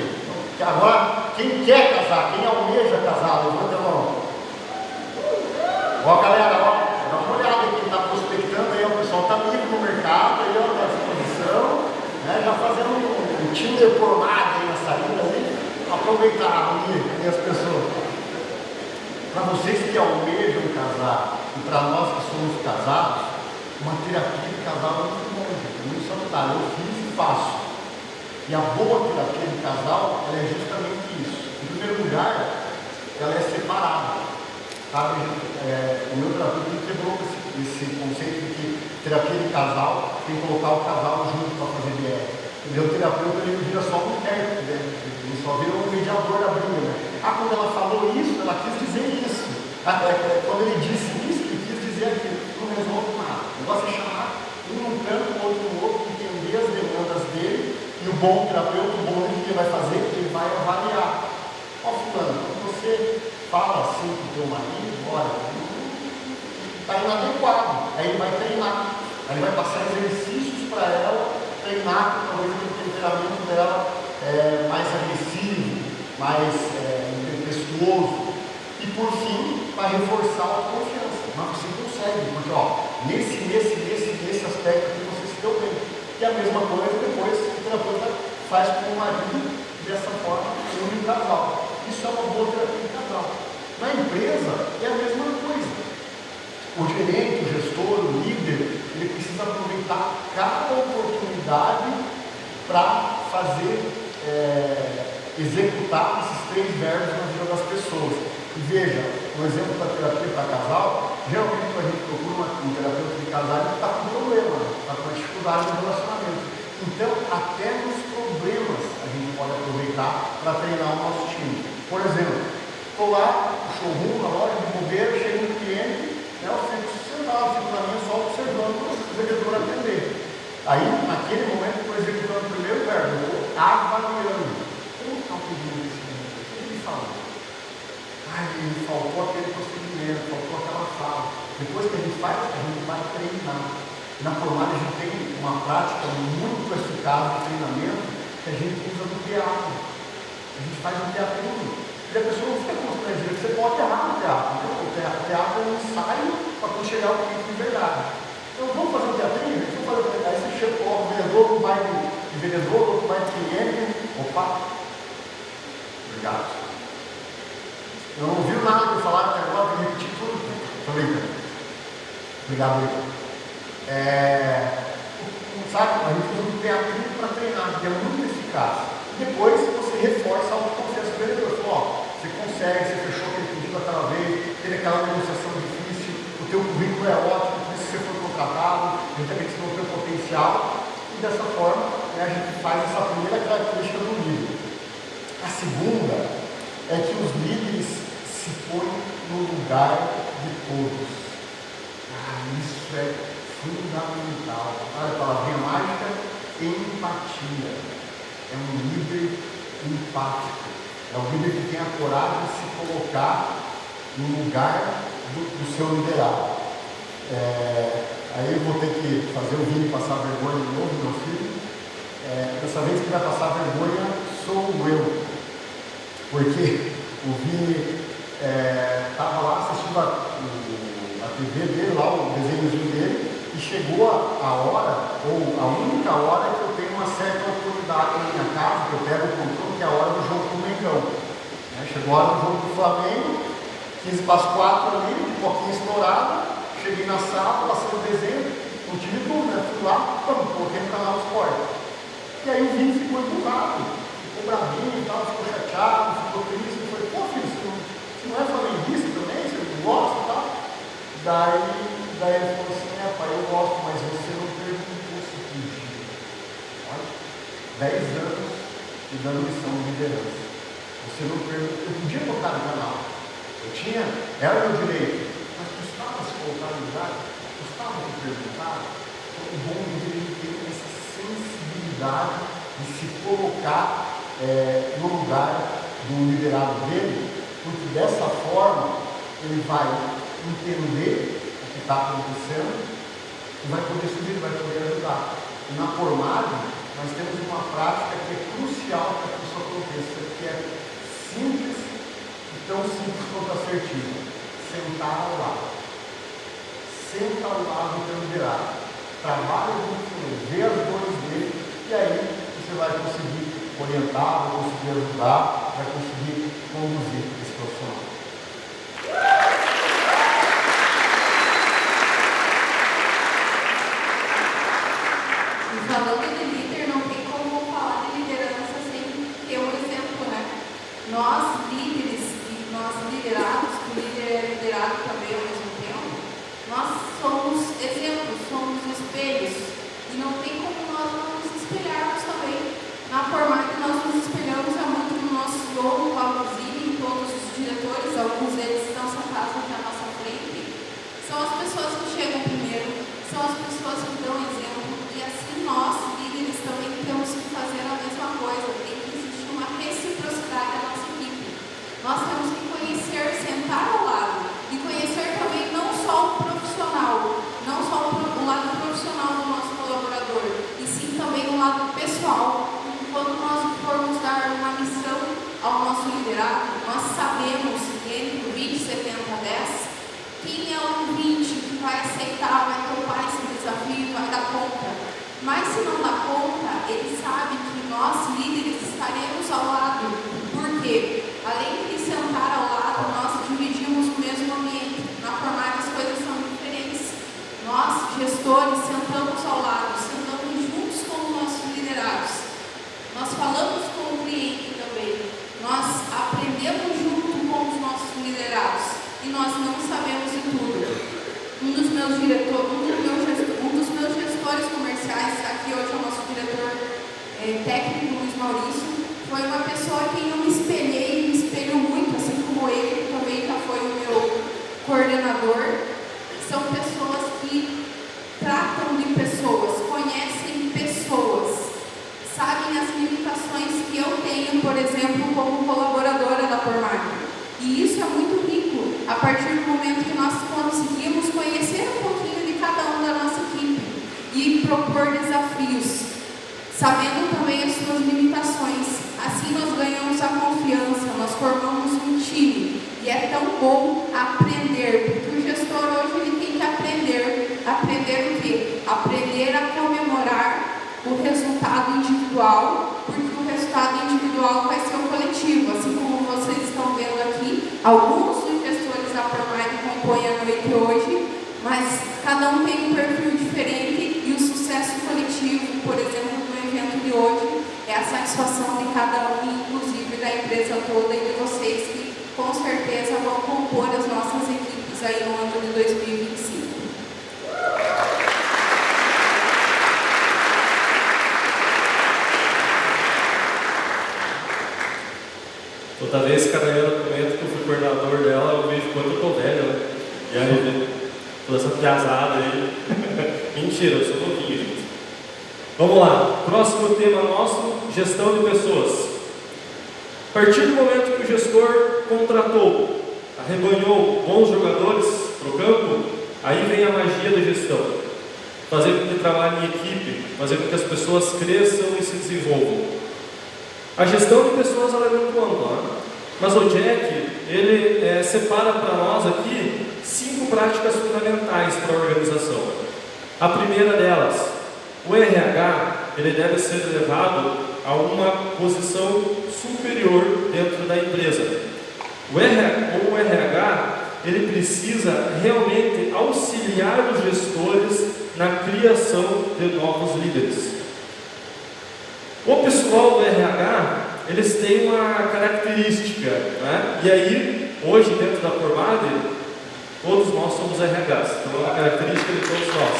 Agora, quem quer casar, quem almeja casar, levanta a mão. Ó, galera, ó, dá uma olhada aí, quem está prospectando aí, o pessoal está livre no mercado, aí, ó, à disposição, né, já fazendo um Tinder formado aí na saída, aí, aproveitar ali as pessoas. Para vocês que almejam casar, e para nós que somos casados, uma terapia de casal é muito bom, muito salutar. Eu fiz e faço. E a boa terapia de casal, ela é justamente isso. Em primeiro lugar, ela é separada. Sabe, o meu terapeuta quebrou esse conceito de que terapia de casal tem que colocar o casal junto para fazer DR. O meu terapeuta ele vira só um intérprete, né? Ele só vira um mediador da briga. Né? Quando ela falou isso, ela quis dizer isso. Quando ele disse isso, ele quis dizer aquilo. Não resolve nada. O negócio é chamar um num canto, o outro no outro, entender as demandas dele. E o bom terapeuta, o bom líder, que ele vai fazer, ele vai avaliar. Ó, fulano, quando você fala assim com o teu marido, olha, está inadequado. Aí ele vai treinar. Aí ele vai passar exercícios para ela treinar, talvez o temperamento dela mais agressivo, mais impetuoso. E por fim, vai reforçar a confiança. Mas você consegue, porque ó, nesse aspecto que você se deu bem. E a mesma coisa depois o terapeuta faz com o marido, dessa forma, une o casal. Isso é uma boa terapia de casal. Na empresa é a mesma coisa. O gerente, o gestor, o líder, ele precisa aproveitar cada oportunidade para fazer, executar esses 3 verbos na vida das pessoas. E veja, um exemplo da terapia para casal, geralmente quando a gente procura um terapeuta de casal, ele está com problema, está com dificuldade no relacionamento. Então, até nos problemas a gente pode aproveitar para treinar o nosso time. Por exemplo, estou lá no showroom, na loja de bobeira, chega um cliente, né, eu fico sentado, fico na minha só observando o vendedor atender. Aí, naquele momento, estou executando o primeiro verbo, estou avaliando. Como está o pedido desse cliente? O que ele falou? Faltou aquele procedimento, faltou aquela fala. Depois que a gente faz, a gente vai treinar. Na formada a gente tem uma prática muito eficaz de treinamento que a gente usa no teatro. A gente faz no teatro. E a pessoa não fica constrangida, você pode errar no teatro. Então, o teatro é um ensaio para quando chegar o cliente de verdade. Então vamos fazer um teatrinho? Aí você chega, o vendedor, um vai de vendedor, outro vai de cliente. Opa! Obrigado. Eu não ouvi nada que falaram até agora, eu repeti tudo. Estou brincando. Obrigado, Igor. Sabe, a gente usa um teatrinho para treinar, que é muito eficaz. Depois você reforça a autoconfiança do vendedor. Você consegue, você fechou aquele pedido aquela vez, teve aquela negociação difícil, o teu currículo é ótimo, por isso você foi contratado, a gente acredita no teu potencial. E dessa forma, né, a gente faz essa primeira característica do líder. A segunda é que os líderes se põe no lugar de todos. Isso é fundamental. Olha a palavrinha mágica: empatia. É um líder empático. É um líder que tem a coragem de se colocar no lugar do seu liderado. Aí eu vou ter que fazer o Vini passar vergonha de novo, meu filho. Dessa vez que vai passar vergonha sou eu. Porque o Vini estava lá assistindo a TV dele, lá o desenhozinho dele, e chegou a hora, ou a única hora que eu tenho uma certa autoridade na minha casa, que eu pego o controle, que é a hora do jogo do Mengão. Chegou a hora do jogo do Flamengo, 15 para as 4 ali, um pouquinho estourado, cheguei na sala, passei o desenho, não tive dúvida, fui lá, coloquei no canal do Esporte. E aí o Vini ficou empurrado, ficou bravinho e tal, ficou chateado, ficou triste, e falei, pô, e dando lição de liderança. Você não pergunta, eu podia botar no canal, era meu direito, mas custava se colocar no lugar, custava me perguntar. Então, o bom líder ele tem essa sensibilidade de se colocar no lugar do liderado dele, porque dessa forma ele vai entender o que está acontecendo e vai poder subir, vai poder ajudar. E na formagem, nós temos uma prática que é crucial para que isso aconteça, que é simples e tão simples quanto assertiva. Sentar ao lado. Senta ao lado do teu liderado. Trabalha junto com ele, vê as dores dele, e aí você vai conseguir orientar, vai conseguir ajudar, vai conseguir conduzir esse profissional. Falando de líder, não tem como falar de liderança sem ter um exemplo, né? Nós, líderes, e nós liderados, que o líder é liderado também ao mesmo tempo, nós somos exemplos, somos espelhos, e não tem como nós não nos espelharmos também. Na Formag, nós nos espelhamos muito no nosso CEO, no Paulo Zini, em todos os diretores, alguns deles estão sentados aqui à nossa frente. São as pessoas que chegam primeiro, são as pessoas que dão exemplo, e assim nós, líderes, também temos que fazer a mesma coisa. Tem que existir uma reciprocidade na nossa equipe. Nós temos que conhecer, sentar ao lado, e conhecer também não só o profissional, não só o lado profissional do nosso colaborador, e sim também o lado pessoal. Quando nós formos dar uma missão ao nosso liderado, nós sabemos que entre o 20, 70, 10, quem é o 20 que vai aceitar, vai topar esse desafio, vai dar conta. Mas se não dá conta, ele sabe que nós, líderes, estaremos ao lado. Por quê? Além de sentar ao lado, nós dividimos o mesmo ambiente. Na Formag as coisas são diferentes. Nós, gestores, sentamos ao lado, sentamos juntos com os nossos liderados. Nós falamos com o cliente também. Nós aprendemos junto com os nossos liderados. E nós não sabemos de tudo. Um dos meus gestores comerciais, aqui hoje é o nosso diretor técnico, Luiz Maurício, foi uma pessoa que eu me espelhei, me espelho muito, assim como ele, que também já foi o meu coordenador. São pessoas que tratam de pessoas, conhecem pessoas, sabem as limitações que eu tenho, por exemplo, como colaboradora da Formag. E isso é muito rico, a partir do momento que nós conseguimos conhecer um pouquinho de cada um da nossa equipe e propor desafios, sabendo também as suas limitações. Assim nós ganhamos a confiança, nós formamos um time. E é tão bom aprender, porque o gestor hoje ele tem que aprender. Aprender o quê? Aprender a comemorar o resultado individual, porque o resultado individual vai ser o coletivo, assim como vocês estão vendo aqui. Alguns dos gestores da Formag compõem a noite hoje, mas cada um tem um perfil diferente e o sucesso coletivo, por exemplo, no evento de hoje, é a satisfação de cada um, inclusive da empresa toda e de vocês que com certeza vão compor as nossas equipes aí no ano de 2025. Toda vez que a Dayana comenta que eu fui coordenador dela, eu vejo quanto eu tô velho, né? E aí, toda essa piazada aí. Mentira, eu sou novinho, gente. Vamos lá, próximo tema nosso, gestão de pessoas. A partir do momento que o gestor contratou, arrebanhou bons jogadores para o campo, aí vem a magia da gestão. Fazer com que trabalhem em equipe, fazer com que as pessoas cresçam e se desenvolvam. A gestão de pessoas ela é muito ampla, né? Mas o Jack, ele separa para nós aqui 5 práticas fundamentais para a organização. A primeira delas, o RH, ele deve ser elevado a uma posição superior dentro da empresa. O RH, ele precisa realmente auxiliar os gestores na criação de novos líderes. O pessoal do RH, eles têm uma característica, né? E aí, hoje dentro da Formag, todos nós somos RHs, então é uma característica de todos nós.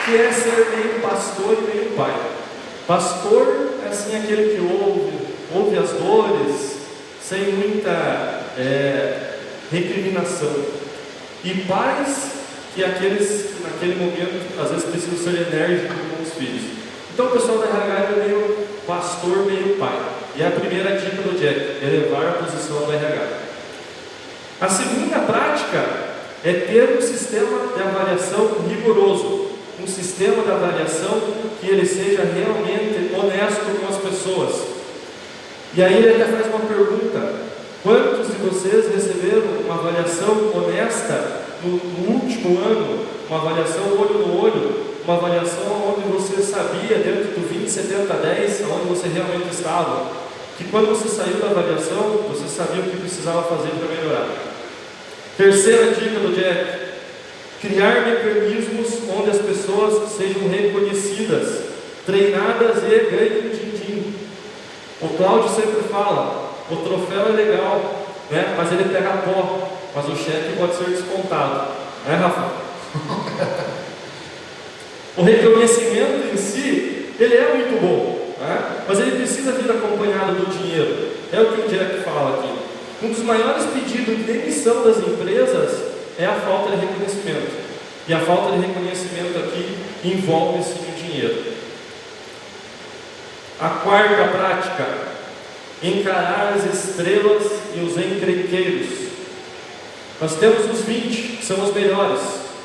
Que é ser meio pastor e meio pai. Pastor é assim aquele que ouve as dores sem muita recriminação. E pais que aqueles que naquele momento às vezes precisam ser enérgicos com os filhos. Então o pessoal da RH é meio pastor, meio pai. E a primeira dica do Jack, elevar a posição do RH. A segunda prática é ter um sistema de avaliação rigoroso. Um sistema de avaliação que ele seja realmente honesto com as pessoas. E aí ele até faz uma pergunta: quantos de vocês receberam uma avaliação honesta no último ano? Uma avaliação olho no olho, uma avaliação onde você sabia, dentro do 20, 70, 10, onde você realmente estava, que quando você saiu da avaliação, você sabia o que precisava fazer para melhorar. Terceira dica do Jack: criar mecanismos onde as pessoas sejam reconhecidas, treinadas e ganhem din-din. O Cláudio sempre fala: o troféu é legal, né? Mas ele pega pó, mas o cheque pode ser descontado, né, Rafa? O reconhecimento em si, ele é muito bom, né? Mas ele precisa vir acompanhado do dinheiro. É o que o Jack fala aqui. Um dos maiores pedidos de demissão das empresas é a falta de reconhecimento. E a falta de reconhecimento aqui envolve sim o dinheiro. A quarta prática: encarar as estrelas e os encrenqueiros. Nós temos os 20, que são os melhores,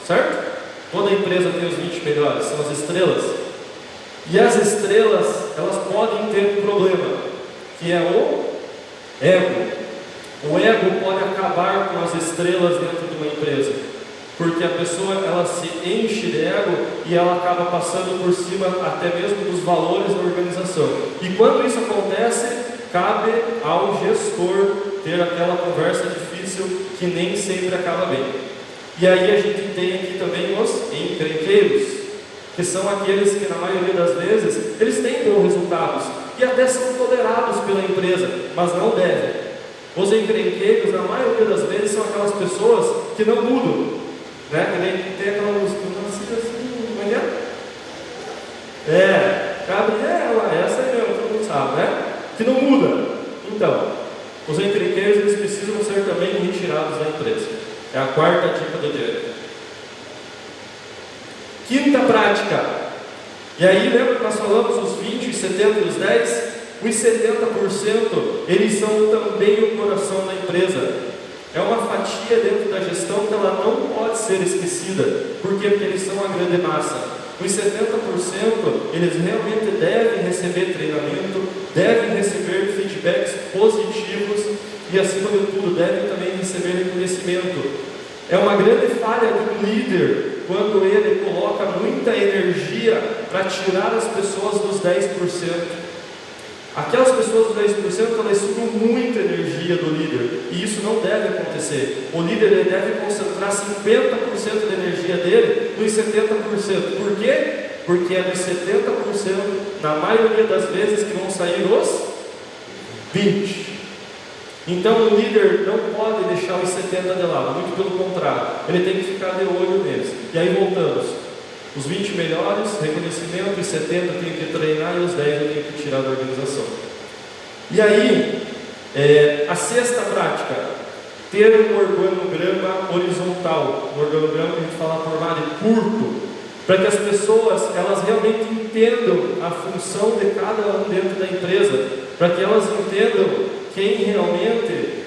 certo? Toda empresa tem os 20 melhores, são as estrelas. E as estrelas, elas podem ter um problema, que é o ego. O ego pode acabar com as estrelas dentro de uma empresa, porque a pessoa ela se enche de ego e ela acaba passando por cima até mesmo dos valores da organização. E quando isso acontece, cabe ao gestor ter aquela conversa difícil que nem sempre acaba bem. E aí a gente tem aqui também os encrenqueiros, que são aqueles que na maioria das vezes eles têm bons resultados e até são tolerados pela empresa, mas não devem. Os encrenqueiros, na maioria das vezes, são aquelas pessoas que não mudam, né? Que nem tem aquela música, assim, como é? Gabriela, essa aí mesmo, todo mundo sabe, né? Que não muda. Então, os encrenqueiros, eles precisam ser também retirados da empresa. É a quarta dica do dia. Quinta prática. E aí, lembra que nós falamos os 20, os 70 e os 10? Os 70%, eles são também o coração da empresa. É uma fatia dentro da gestão que ela não pode ser esquecida. Por quê? Porque eles são a grande massa. Os 70%, eles realmente devem receber treinamento, devem receber feedbacks positivos e, acima de tudo, devem também receber reconhecimento. É uma grande falha de um líder quando ele coloca muita energia para tirar as pessoas dos 10%. Aquelas pessoas dos 10%, elas sugam muita energia do líder, e isso não deve acontecer. O líder ele deve concentrar 50% da energia dele nos 70%. Por quê? Porque é dos 70%, na maioria das vezes, que vão sair os 20%. Então o líder não pode deixar os 70% de lado, muito pelo contrário, ele tem que ficar de olho neles. E aí voltamos. Os 20 melhores, reconhecimento, os 70 tem que treinar e os 10 eu tenho que tirar da organização. E aí, a sexta prática, ter um organograma horizontal, um organograma que a gente fala por curto, para que as pessoas elas realmente entendam a função de cada um dentro da empresa, para que elas entendam quem realmente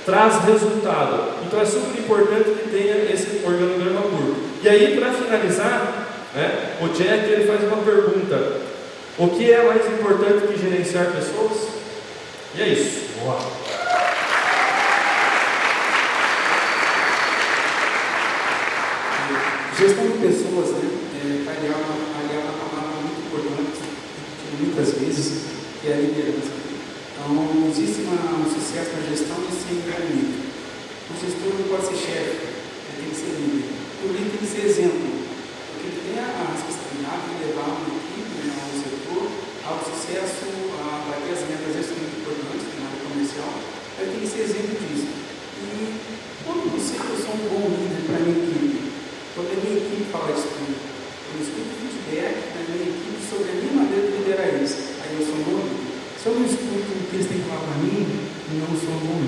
traz resultado. Então é super importante que tenha esse organograma curto. E aí, para finalizar, o Jack ele faz uma pergunta: o que é mais importante que gerenciar pessoas? E é isso. Boa. Gestão de pessoas, aliar uma palavra muito importante, muitas vezes, que é a liderança. Então, não existe um sucesso na gestão sem líder. O gestor não pode ser chefe, tem que ser líder. O líder tem que ser exemplo, porque ele tem a responsabilidade de levar uma equipe, um setor, ao sucesso, a bater as metas, isso é muito importante na área comercial. Ele tem que ser exemplo disso. E quando eu sou um bom líder para a minha equipe, quando a minha equipe fala isso comigo, eu escuto feedback da minha equipe sobre a minha maneira de Se eu não escuto o que eles têm que falar para mim, não sou bom.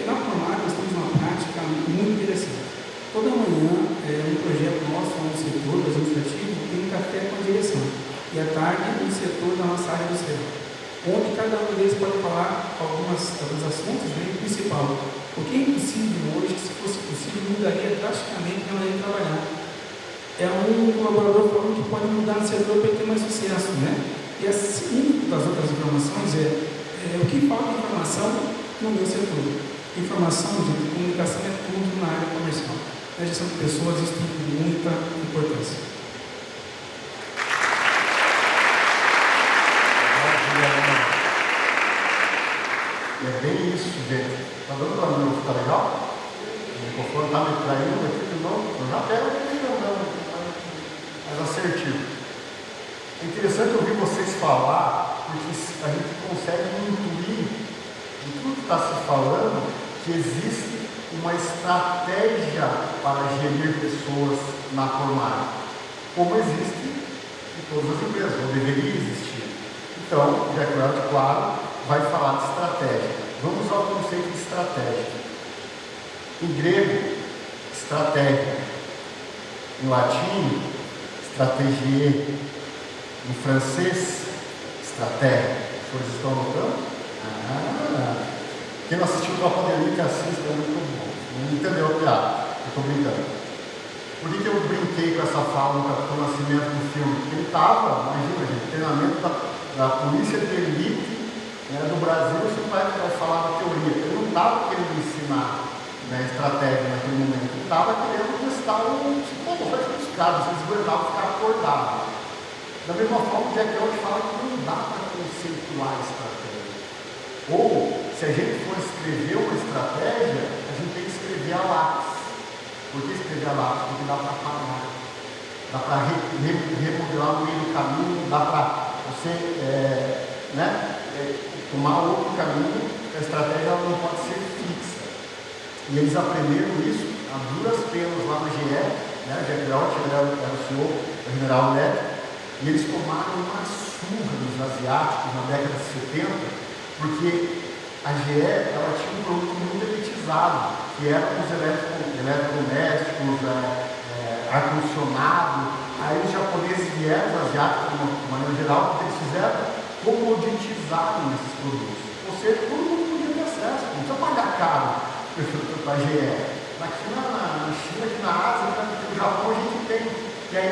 Na Promar, nós temos uma prática muito interessante. Toda manhã, um projeto nosso, um setor administrativo, tem um café com a direção. E à tarde, um setor da nossa área industrial, onde cada um deles pode falar alguns assuntos, né, principal. O que é impossível hoje, que se fosse possível, mudaria drasticamente a maneira de trabalhar. É um colaborador falando que pode mudar no setor para ter mais sucesso, né? E assim, uma das outras informações é o que falta de informação no meu setor. Informação, gente, comunicação é tudo na área comercial. Na gestão de pessoas, isso tem muita importância. É bem isso, gente. Está dando para mim, está legal? O microfone está me traindo aqui de novo. Eu já quero que não, mais assertivo. É interessante ouvir vocês falar, porque a gente consegue intuir de tudo que está se falando que existe uma estratégia para gerir pessoas na Promar, como existe em todas as empresas, ou deveria existir. Então, o Jack Welch, claro, vai falar de estratégia. Vamos ao conceito de estratégia. Em grego, estratégia. Em latim, stratégie. Em francês, estratégia. Vocês estão notando? Quem não assistiu Tropa de Elite, assista, é muito bom. Não entendeu a piada? Eu estou brincando. Por que eu brinquei com essa fala no Capitão Nascimento no filme? Porque ele estava, imagina, gente, treinamento da polícia de elite, né, do Brasil. Você vai falar da teoria. Ele não estava querendo ensinar, né, estratégia naquele momento. Ele estava querendo testar o psicológico dos caras. Eles aguentavam ficar acordados. Da mesma forma, o Jack Welch fala que não dá para conceituar estratégia. Ou, se a gente for escrever uma estratégia, a gente tem que escrever a lápis. Por que escrever a lápis? Porque dá para parar. Dá para remodelar no meio do caminho, dá para você tomar outro caminho. A estratégia ela não pode ser fixa. E eles aprenderam isso a duras penas lá na GE, né? O Jack Welch era o CEO da General Electric, e eles tomaram uma surra dos asiáticos na década de 70, porque a GE ela tinha um produto muito elitizado, que eram os eletrodomésticos, ar-condicionado. Aí os japoneses vieram, os asiáticos de maneira geral, eles fizeram comoditizaram esses produtos. Ou seja, todo mundo podia ter acesso, não precisa pagar caro para a GE. Na China, aqui na Ásia, no Japão a gente tem. E aí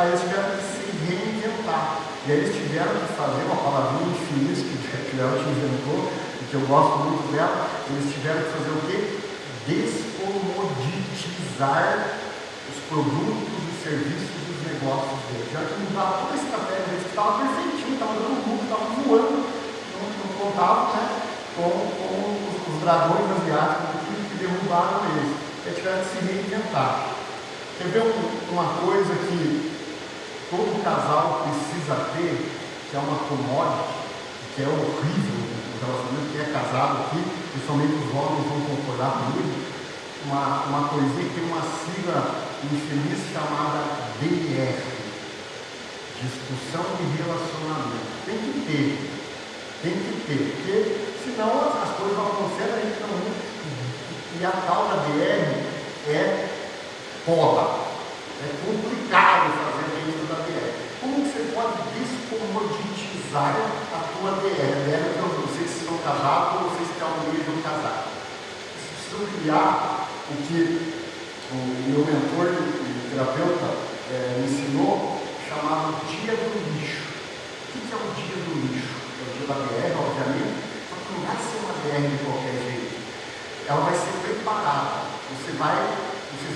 eles tiveram que se reinventar. E aí eles tiveram que fazer uma palavrinha infeliz que o Jack Welch inventou, que eu gosto muito dela. Eles tiveram que fazer o quê? Descomoditizar os produtos e serviços dos negócios deles. Já que mudava toda a estratégia deles, que estava perfeitinho, estava dando lucro, estava voando, não contava, né, com os dragões asiáticos que derrubaram eles. Eles tiveram que se reinventar. Quer ver uma coisa que todo casal precisa ter, que é uma commodity, que é horrível no relacionamento, quem é casado aqui, principalmente os homens vão concordar comigo, uma coisinha que tem uma sigla infeliz chamada DR, discussão de relacionamento. Tem que ter, porque senão as coisas vão acontecer, a gente não. E a tal da DR é foda, é complicado fazer dentro da DR. Como que você pode descomoditizar a tua DR? Então, não sei se estão casados ou vocês estão no meio de um casado. Vocês precisam criar o que o meu mentor e terapeuta me ensinou, chamado Dia do Lixo. O que é o Dia do Lixo? É o dia da DR, obviamente, só que não vai ser uma DR de qualquer jeito. Ela vai ser preparada. Vocês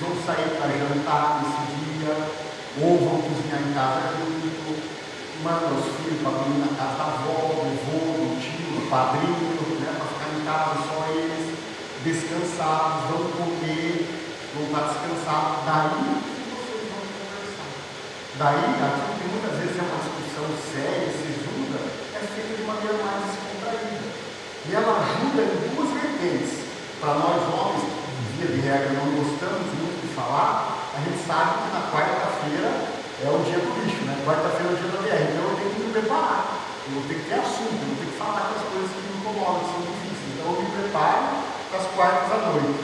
vão sair para jantar nesse dia, ou vão cozinhar em casa junto, manda os filhos para dormir na casa da avó, do avô, do tio, do padrinho, né, para ficar em casa só eles, descansados, vão comer, vão estar descansados. Daí vocês vão conversar. Daí, aquilo que muitas vezes é uma discussão séria, sisuda, é feita de maneira mais descontraída. E ela ajuda em duas vertentes. Para nós homens, via de regra, não gostamos muito de falar, a gente sabe que na quarta-feira é o dia do lixo, né? Quarta-feira é o dia da DR, então eu tenho que me preparar, eu vou ter que ter assunto, eu vou ter que falar quartos à noite.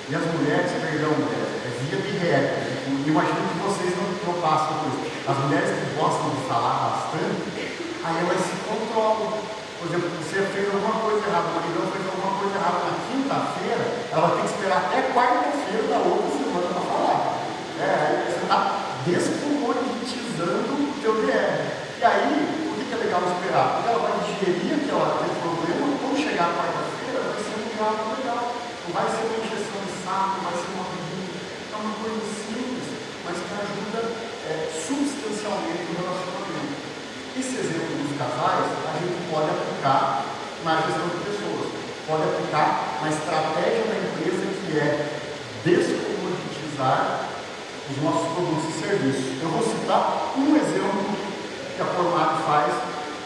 E as mulheres, perdão, via de regra, imagino que vocês não passam por isso. As mulheres que gostam de falar bastante, aí elas se controlam. Por exemplo, você fez alguma coisa errada, o maridão fez alguma coisa errada na quinta-feira, ela tem que esperar até quarta-feira da outra semana para falar. Você está descomoditizando o teu DR. E aí, por que é legal esperar? Porque ela vai digerir que ela tem problema, quando chegar a quarta-feira, vai ser um diálogo legal. Não vai ser uma injeção de saco, vai ser uma pedida. É uma coisa simples, mas que ajuda substancialmente no relacionamento. Esse exemplo dos casais, a gente pode aplicar na gestão de pessoas, pode aplicar na estratégia da empresa, que é descomoditizar os nossos produtos e serviços. Eu vou citar um exemplo que a Formad faz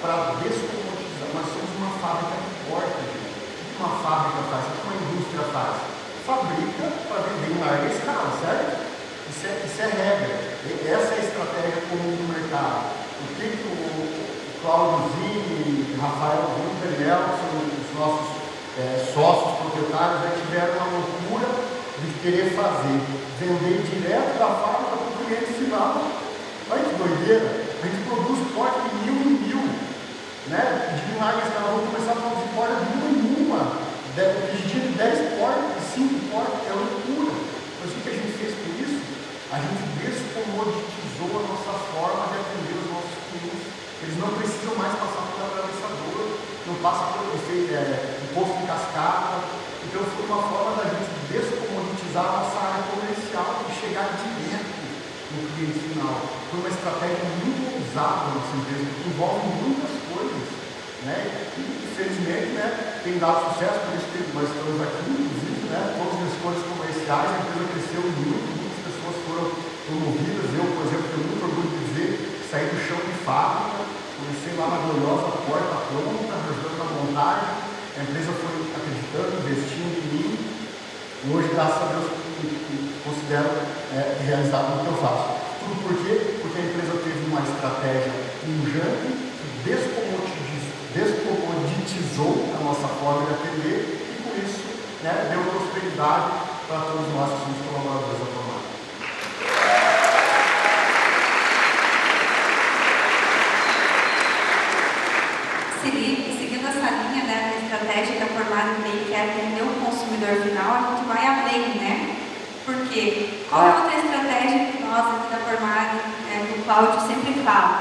para descomoditizar. Nós somos uma fábrica de porta, gente. O que uma fábrica faz? O que uma indústria faz? Fabrica para vender em larga escala, certo? Isso é regra. Essa é a estratégia comum do mercado. O que o Cláudio Zini, Rafael Vintermel, que são os nossos sócios proprietários, já tiveram uma loucura de querer fazer, vender direto da fábrica para o cliente final. Olha que doideira! A gente produz porta de 1000 em 1000, né? De larga escala, vamos começar a produzir porta de 1 em 1, pedir de 10 portas, de 5 portas, é loucura. Mas o que a gente fez por isso? A gente descomoditizou a nossa forma de atender os nossos clientes. Eles não precisam mais passar pelo atravessador, não passa por imposto de cascata. Então foi uma forma da gente descomoditizar a nossa área comercial e chegar direto no cliente final. Foi uma estratégia muito ousada na nossa empresa, que envolve muitas coisas, né? E infelizmente, né, tem dado sucesso, por isso que nós estamos aqui, inclusive, né? Todos os gestores comerciais, a empresa cresceu muito, muitas pessoas foram promovidas. Eu, por exemplo, tenho muito orgulho de dizer que saí do chão de fábrica, comecei lá na gloriosa porta pronta, ajudando na montagem, a empresa foi acreditando, investindo em mim, e hoje, graças a Deus, considero realizado o que eu faço. Tudo por quê? Porque a empresa teve uma estratégia pujante que descomoditizou a nossa forma de atender e, por isso, né, deu prosperidade para todos nós que somos colaboradores da Formad. Seguindo essa linha, né, da estratégia que a Formad tem, que é atender o consumidor final, a gente vai além, né? Porque qual é a outra estratégia que nós aqui da Formad, do Cláudio, sempre fala?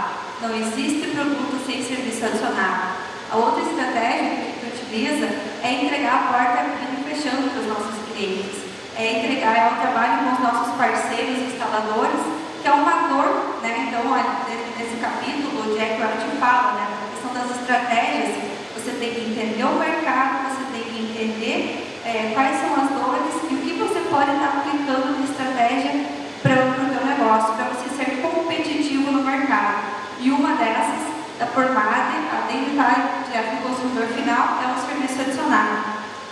Não existe produto sem serviço adicionado. A outra estratégia que a gente utiliza é entregar a porta abrindo e fechando para os nossos clientes. É entregar o trabalho com os nossos parceiros instaladores, que é uma dor, né? Então, nesse capítulo, o Jack Welch fala, né? A questão das estratégias, você tem que entender o mercado, você tem que entender quais são as dores e o que você pode estar aplicando de estratégia para o seu negócio, para você ser competitivo no mercado. E uma dessas, da Formad, além de estar direto no consumidor final, é um serviço adicionado.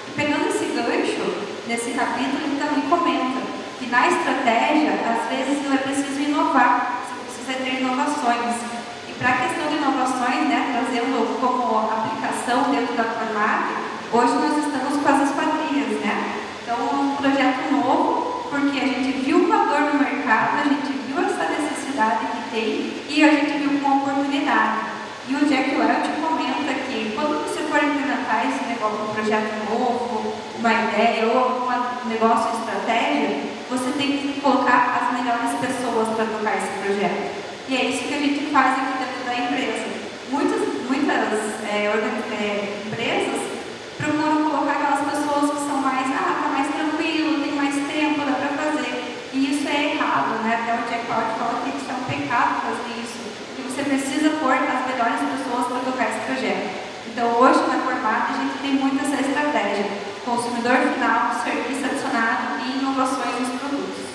E pegando esse gancho, nesse capítulo, ele também comenta que na estratégia, às vezes não é preciso inovar, você precisa ter inovações. E para a questão de inovações, né, trazendo como aplicação dentro da Formad, hoje nós estamos com as esquadrias, né? Então, é um projeto novo, porque a gente viu uma dor no mercado, a gente viu essa necessidade que tem e a gente viu uma oportunidade. E o Jack Welch comenta que quando você for implementar esse negócio, um projeto novo, uma ideia ou algum negócio, estratégia, você tem que colocar as melhores pessoas para tocar esse projeto. E é isso que a gente faz aqui dentro da empresa. Muitas empresas procuram colocar aquelas pessoas que são mais, tá mais tranquilo, tem mais tempo, dá para fazer. E isso é errado, né? Até o Jack Welch fala que isso é um pecado fazer isso. E você precisa pôr as melhores pessoas para tocar esse projeto. Então, hoje na Formad, a gente tem muito essa estratégia. Consumidor final, serviço adicionado e inovações nos produtos.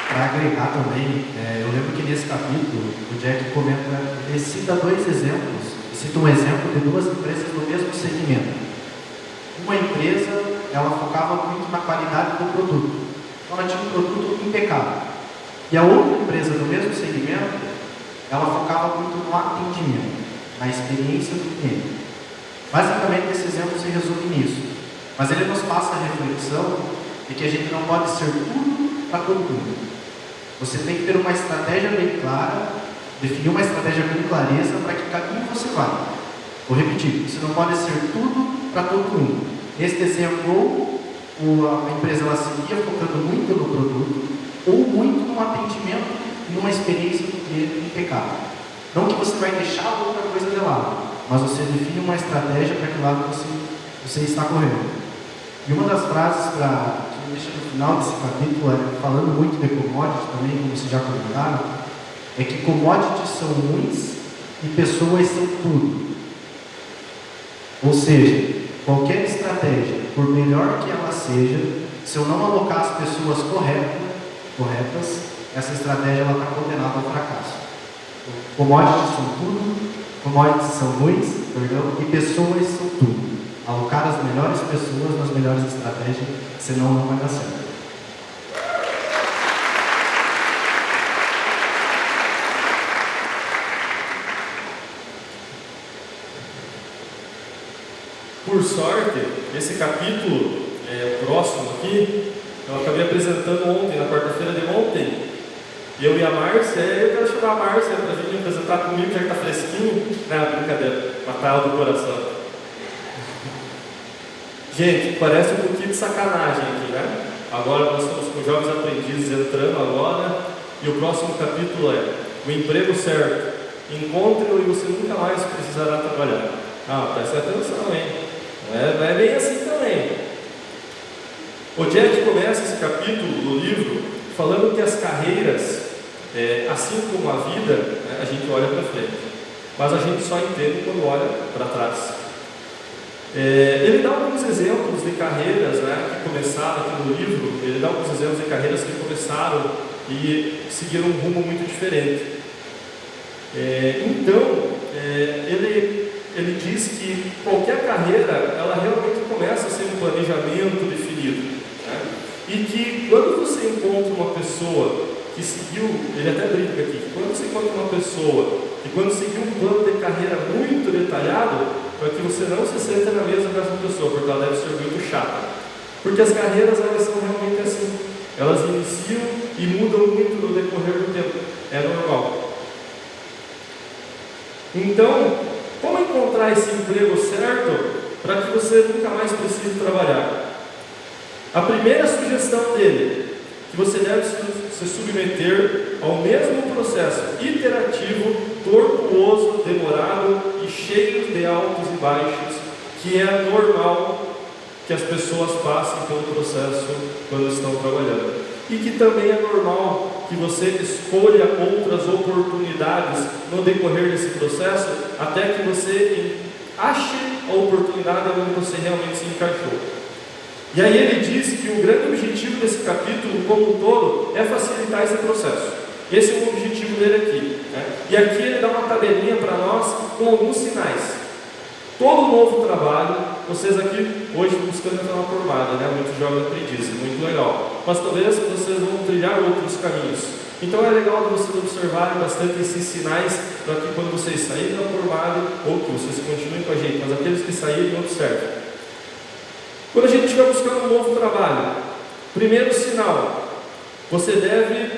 Para agregar também, eu lembro que nesse capítulo o Jack comenta, ele cita dois exemplos, cita um exemplo de duas empresas do mesmo segmento. Uma empresa, ela focava muito na qualidade do produto, então ela tinha um produto impecável. E a outra empresa do mesmo segmento, ela focava muito no atendimento, a experiência do cliente. Basicamente, esse exemplo se resume nisso. Mas ele nos passa a reflexão de que a gente não pode ser tudo para todo mundo. Você tem que ter uma estratégia bem clara, definir uma estratégia com clareza para que caminho você vai. Vou repetir, você não pode ser tudo para todo mundo. Neste exemplo, a empresa ela seguia focando muito no produto ou muito no atendimento e numa experiência do cliente impecável. Não que você vai deixar outra coisa de lado, mas você define uma estratégia para que lado você está correndo. E uma das frases que me deixa no final desse capítulo, falando muito de commodities também, como vocês já comentaram, é que commodities são muitos e pessoas são tudo. Ou seja, qualquer estratégia, por melhor que ela seja, se eu não alocar as pessoas corretas, essa estratégia está condenada ao fracasso. Commodities são tudo, commodities são muitos, e pessoas são tudo. Alocar as melhores pessoas nas melhores estratégias, senão não vai dar certo. Por sorte, esse capítulo próximo aqui, eu acabei apresentando ontem, na quarta-feira de ontem. Eu e a Márcia, eu quero chamar a Márcia para vir apresentar comigo, já que está fresquinho. Não, brincadeira, matar ela do coração. Gente, parece um pouquinho de sacanagem aqui, né? Agora nós estamos com jovens aprendizes entrando agora, e o próximo capítulo é o emprego certo. Encontre-o e você nunca mais precisará trabalhar. Presta atenção, hein? Não é bem assim também. O Jack começa esse capítulo do livro falando que as carreiras, assim como a vida, né, a gente olha para frente, mas a gente só entende quando olha para trás. Ele dá alguns exemplos de carreiras, né, que começaram aqui no livro. Ele dá alguns exemplos de carreiras que começaram e seguiram um rumo muito diferente. Ele diz que qualquer carreira, ela realmente começa sem um planejamento definido, né? E que quando você encontra uma pessoa que seguiu, ele até brinca aqui, quando você encontra uma pessoa que quando seguiu um plano de carreira muito detalhado, para que você não se sente na mesa com essa pessoa, porque ela deve ser muito chata. Porque as carreiras, elas são realmente assim. Elas iniciam e mudam muito no decorrer do tempo. É normal. Então, como encontrar esse emprego certo para que você nunca mais precise trabalhar? A primeira sugestão dele, que você deve se submeter ao mesmo processo iterativo, tortuoso, demorado e cheio de altos e baixos, que é normal que as pessoas passem pelo processo quando estão trabalhando. E que também é normal que você escolha outras oportunidades no decorrer desse processo, até que você ache a oportunidade onde você realmente se encaixou. E aí ele diz que o grande objetivo desse capítulo, como um todo, é facilitar esse processo. Esse é o objetivo dele aqui, né? E aqui ele dá uma tabelinha para nós com alguns sinais. Todo novo trabalho, vocês aqui hoje buscando entrar na formada, né? Muitos jovens aprendizes, muito legal. Mas talvez vocês vão trilhar outros caminhos. Então é legal de vocês observarem bastante esses sinais para que quando vocês saírem da formada, ou que vocês continuem com a gente, mas aqueles que saírem, observem. Quando a gente estiver buscando um novo trabalho, primeiro sinal, você deve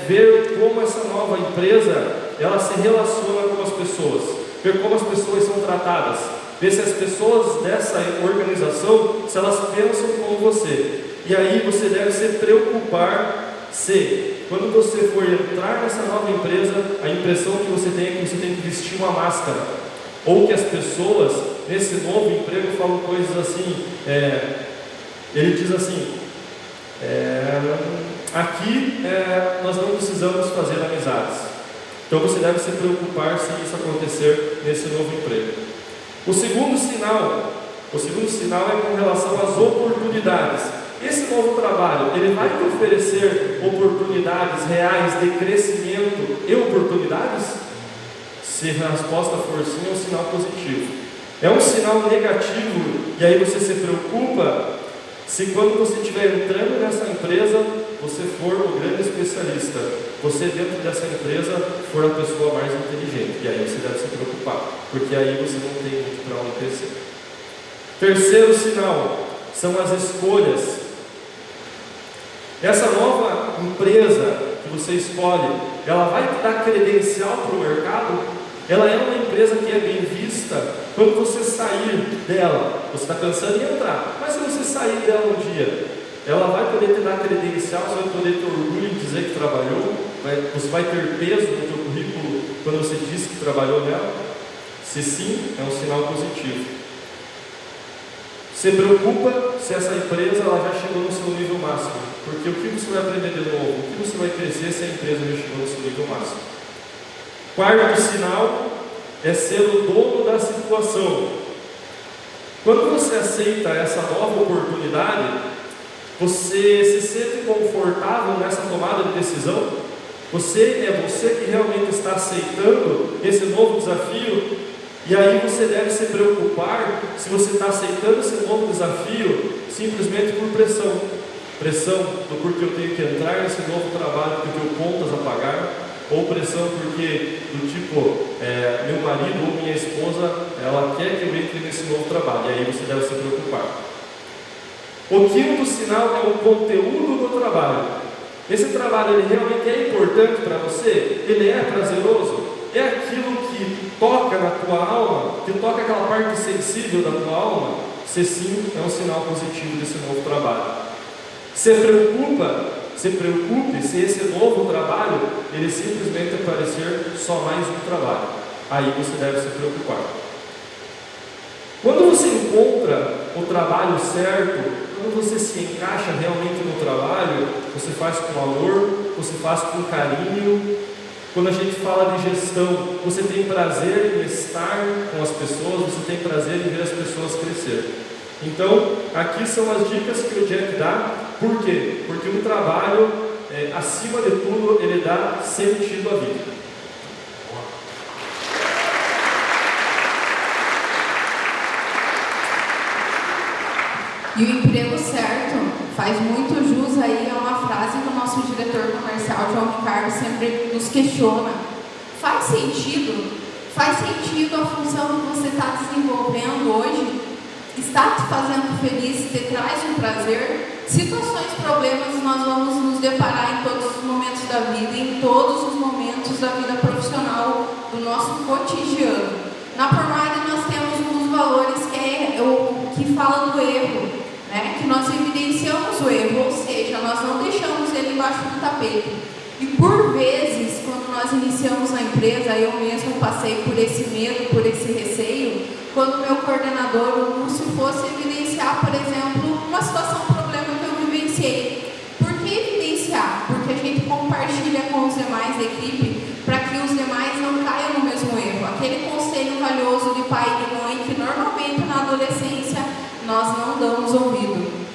ver como essa nova empresa ela se relaciona com as pessoas, ver como as pessoas são tratadas, ver se as pessoas dessa organização, se elas pensam como você. E aí você deve se preocupar se, quando você for entrar nessa nova empresa, a impressão que você tem é que você tem que vestir uma máscara, ou que as pessoas nesse novo emprego falam coisas assim, ele diz assim, aqui nós não precisamos fazer amizades. Então você deve se preocupar se isso acontecer nesse novo emprego. O segundo sinal é com relação às oportunidades. Esse novo trabalho, ele vai te oferecer oportunidades reais de crescimento e oportunidades? Se a resposta for sim, é um sinal positivo. É um sinal negativo, e aí você se preocupa se quando você estiver entrando nessa empresa, você for o grande especialista, você dentro dessa empresa for a pessoa mais inteligente, e aí você deve se preocupar, porque aí você não tem muito para onde crescer. Terceiro sinal são as escolhas. Essa nova empresa que você escolhe, ela vai te dar credencial para o mercado? Ela é uma empresa que é bem vista quando você sair dela. Você está pensando em entrar, mas se você sair dela um dia, ela vai poder te dar credencial, você vai poder ter orgulho em dizer que trabalhou, você vai ter peso no seu currículo quando você diz que trabalhou nela? Se sim, é um sinal positivo. Se preocupa se essa empresa ela já chegou no seu nível máximo, porque o que você vai aprender de novo, o que você vai crescer se a empresa já chegou no seu nível máximo. Quarto sinal é ser o dono da situação. Quando você aceita essa nova oportunidade, você se sente confortável nessa tomada de decisão? Você que realmente está aceitando esse novo desafio? E aí você deve se preocupar se você está aceitando esse novo desafio simplesmente por pressão. Pressão do porquê eu tenho que entrar nesse novo trabalho porque eu tenho contas a pagar, ou pressão porque do tipo, meu marido ou minha esposa, ela quer que eu entre nesse novo trabalho, e aí você deve se preocupar. O quinto sinal é o conteúdo do trabalho. Esse trabalho ele realmente é importante para você? Ele é prazeroso? É aquilo que toca na tua alma, que toca aquela parte sensível da tua alma? Se sim, é um sinal positivo desse novo trabalho. Se preocupe se esse novo trabalho, ele simplesmente parecer só mais um trabalho. Aí você deve se preocupar. Quando você encontra o trabalho certo, quando você se encaixa realmente no trabalho, você faz com amor, você faz com carinho. Quando a gente fala de gestão, você tem prazer em estar com as pessoas, você tem prazer em ver as pessoas crescer. Então, aqui são as dicas que o Jack dá. Por quê? Porque um trabalho, acima de tudo, ele dá sentido à vida. E o emprego certo faz muito jus aí a uma frase que o nosso diretor comercial, João Ricardo, sempre nos questiona. Faz sentido a função que você está desenvolvendo hoje? Está te fazendo feliz, te traz um prazer? Situações, problemas nós vamos nos deparar em todos os momentos da vida, em todos os momentos da vida profissional, do nosso cotidiano. Na Formad nós temos um dos valores que é o que fala do erro, né? Que nós evidenciamos o erro, ou seja, nós não deixamos ele embaixo do tapete. E por vezes, quando nós iniciamos na empresa, eu mesmo passei por esse medo, por esse receio, quando o meu coordenador, o Lúcio, fosse evidenciar, por exemplo, uma situação, um problema que eu vivenciei. Por que evidenciar? Porque a gente compartilha com os demais da equipe para que os demais não caiam no mesmo erro. Aquele conselho valioso de pai e de mãe que normalmente na adolescência nós não damos ouvido.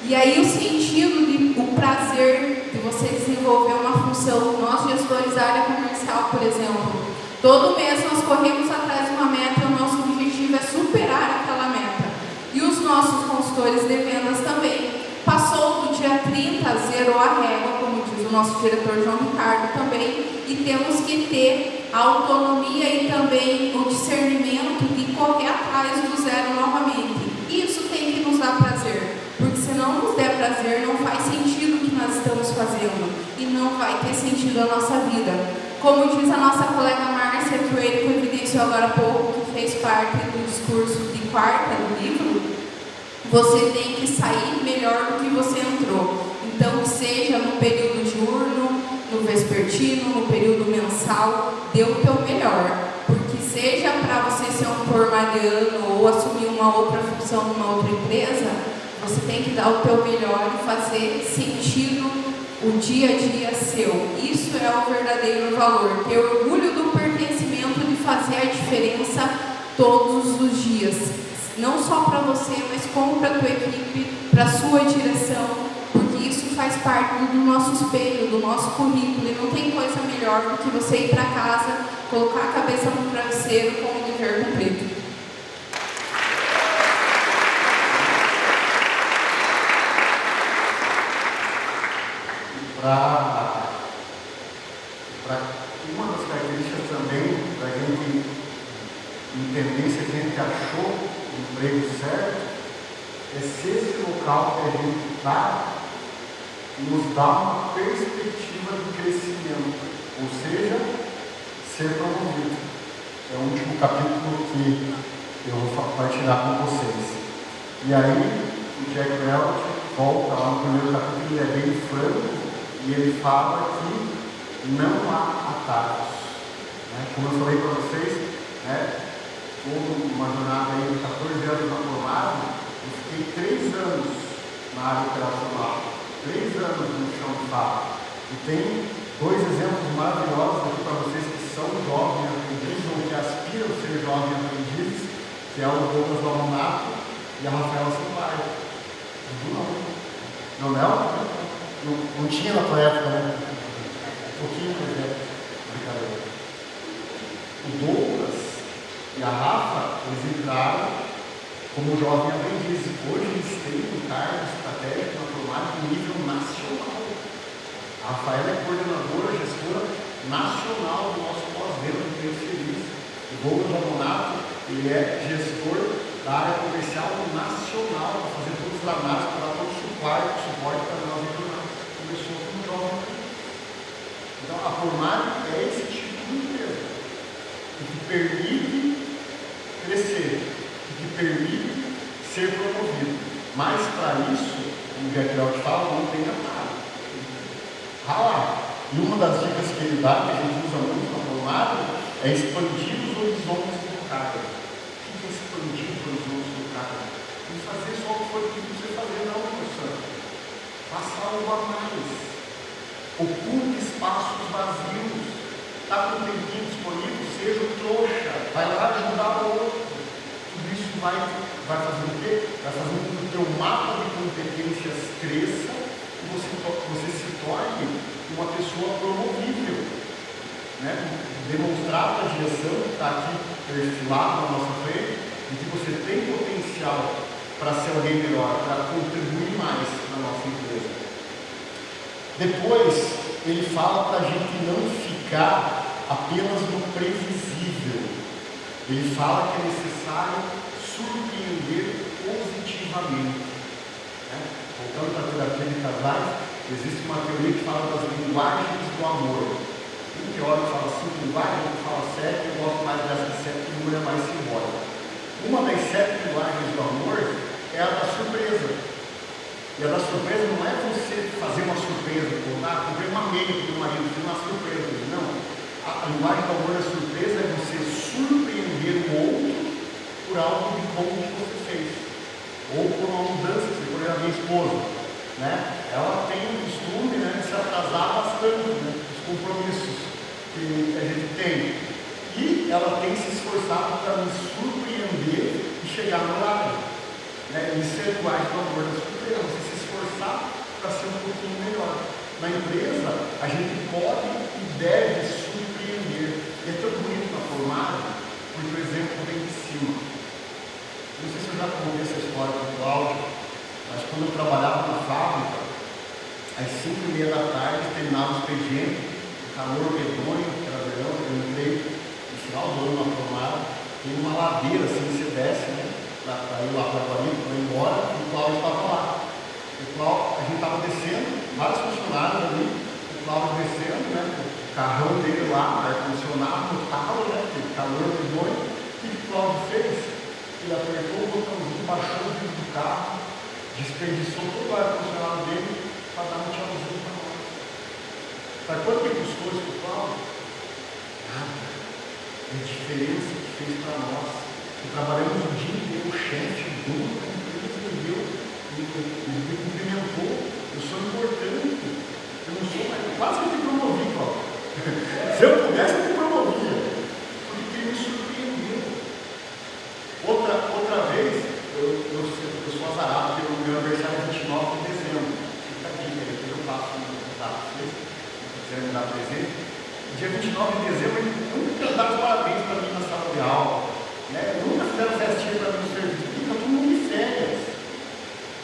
E aí o sentido, o prazer de você desenvolver uma função, nós gestores da área comercial, por exemplo, todo mês nós corremos atrás de uma meta e o nosso objetivo é superar aquela meta. E os nossos consultores de vendas também. Passou do dia 30, zerou a régua, como diz o nosso diretor João Ricardo também, e temos que ter a autonomia e também o discernimento de correr atrás do zero novamente. Isso tem que nos dar prazer, porque se não nos der prazer, não faz sentido o que nós estamos fazendo e não vai ter sentido a nossa vida. Como diz a nossa colega Márcia, que o Érico evidenciou agora há pouco, que fez parte do discurso de quarta do livro, você tem que sair melhor do que você entrou. Então, seja no período diurno, no vespertino, no período mensal, dê o teu melhor. Porque seja para você ser um formadiano ou assumir uma outra função numa outra empresa, você tem que dar o teu melhor e fazer sentido o dia a dia seu. Isso é o verdadeiro valor. Ter orgulho do pertencimento, de fazer a diferença todos os dias. Não só para você, mas como para a tua equipe, para a sua direção, porque isso faz parte do nosso espelho, do nosso currículo, e não tem coisa melhor do que você ir para casa, colocar a cabeça no travesseiro com o dever cumprido. para uma das características também da gente entender se a gente achou o emprego certo, é se esse local que a gente está nos dá uma perspectiva de crescimento, ou seja, ser promovido. É o último capítulo que eu vou compartilhar com vocês. E aí, o Jack Welch volta lá no primeiro capítulo, ele é bem franco, e ele fala que não há atalhos. Né? Como eu falei para vocês, né? Houve uma jornada aí de 14 anos na formada, eu fiquei 3 anos na área operacional, 3 anos no chão de fábrica. E tem 2 exemplos maravilhosos aqui para vocês que são jovens aprendizes ou que aspiram a ser jovens aprendizes, que é o Douglas Lomonato e a Rafaela Sampaio. Não tinha na tua época, né? Um pouquinho, por exemplo. Brincadeira. O Douglas e a Rafa, eles entraram como jovem aprendiz. Hoje eles têm um cargo estratégico na formada de nível nacional. A Rafaela é coordenadora, gestora nacional do nosso pós-venda do Cliente Feliz. O Douglas Lomonato, ele é gestor da área comercial nacional, para fazer todos os análise, para dar todo o suporte para nós regionais. Começou como jovem. Então, a formada é esse tipo de empresa, que te permite crescer, que te permite ser promovido. Mas, para isso, como o Jack Welch fala, não tem atalho. Ralar. E uma das dicas que ele dá, que a gente usa muito na formada, é expandir os horizontes do cara. O que é expandir os horizontes do cara? Não fazer só o que foi pedido você fazer, não, professor. Faça algo a mais. Ocupe espaços vazios. Está com o tempinho disponível, seja o trouxa. Vai lá ajudar o outro. Tudo isso vai fazer o quê? Vai fazer com que o teu mapa de competências cresça e você se torne uma pessoa promovível. Né? Demonstrar para a direção que está aqui perfilado na nossa frente, de que você tem potencial para ser alguém melhor, para contribuir mais na nossa empresa. Depois, ele fala para a gente não ficar apenas no previsível. Ele fala que é necessário surpreender positivamente. Né? Voltando para a terapia de casais, existe uma teoria que fala das linguagens do amor. Um teórico fala 5 linguagens, outro fala 7, eu gosto mais dessa de 7, que o número é mais simbólico. Uma das 7 linguagens do amor é a da surpresa. E a da surpresa não é você fazer uma surpresa, comprei uma meia para o marido, fazer uma surpresa. Não. A linguagem do amor da surpresa é você surpreender o outro por algo de bom que você fez. Ou por uma mudança, por exemplo, a minha esposa. Né? Ela tem o costume, né, de se atrasar bastante, né, os compromissos que a gente tem. E ela tem se esforçado para me surpreender e chegar no horário. Né? Isso é linguagem do amor da surpresa, você se esforçar para ser um pouquinho melhor. Na empresa, a gente pode e deve surpreender. E é tão bonito na formagem, porque o exemplo vem de cima. Não sei se eu já contei essa história com o Cláudio, mas quando eu trabalhava na fábrica, às 5h30 da tarde, terminava o expediente, calor medonho, que era verão, eu entrei no final do ano na formada, tem uma ladeira assim, você desce, né, para ir lá para Guarani, para ir embora, e o Cláudio estava lá. O Cláudio, a gente estava descendo, vários funcionários ali, o Cláudio descendo, né, o carrão dele lá, ar-condicionado, no talo, né, aquele calor medonho. O que o Cláudio fez? Ele apertou o botãozinho, baixou o vidro do carro, desperdiçou todo o ar-condicionado dele para dar um tchauzinho para nós. Sabe quanto que custou isso para o Cláudio? Nada. É a diferença que fez para nós. E trabalhamos o dia inteiro, o chefe, o dono da empresa, me cumprimentou. Eu sou importante. Eu não sou mais. Quase que eu te promovi, Cláudio. Se eu pudesse, eu te promovia. Porque ele me surpreendeu. Outra vez, eu sou azarado, porque o meu aniversário é 29 de dezembro. Fica a dica, depois eu passo no contato, se quiser me dar presente. Dia 29 de dezembro, ele nunca dá parabéns para mim na sala de aula. Né? Nunca fizeram festinha para mim no serviço. Fica todo mundo de férias.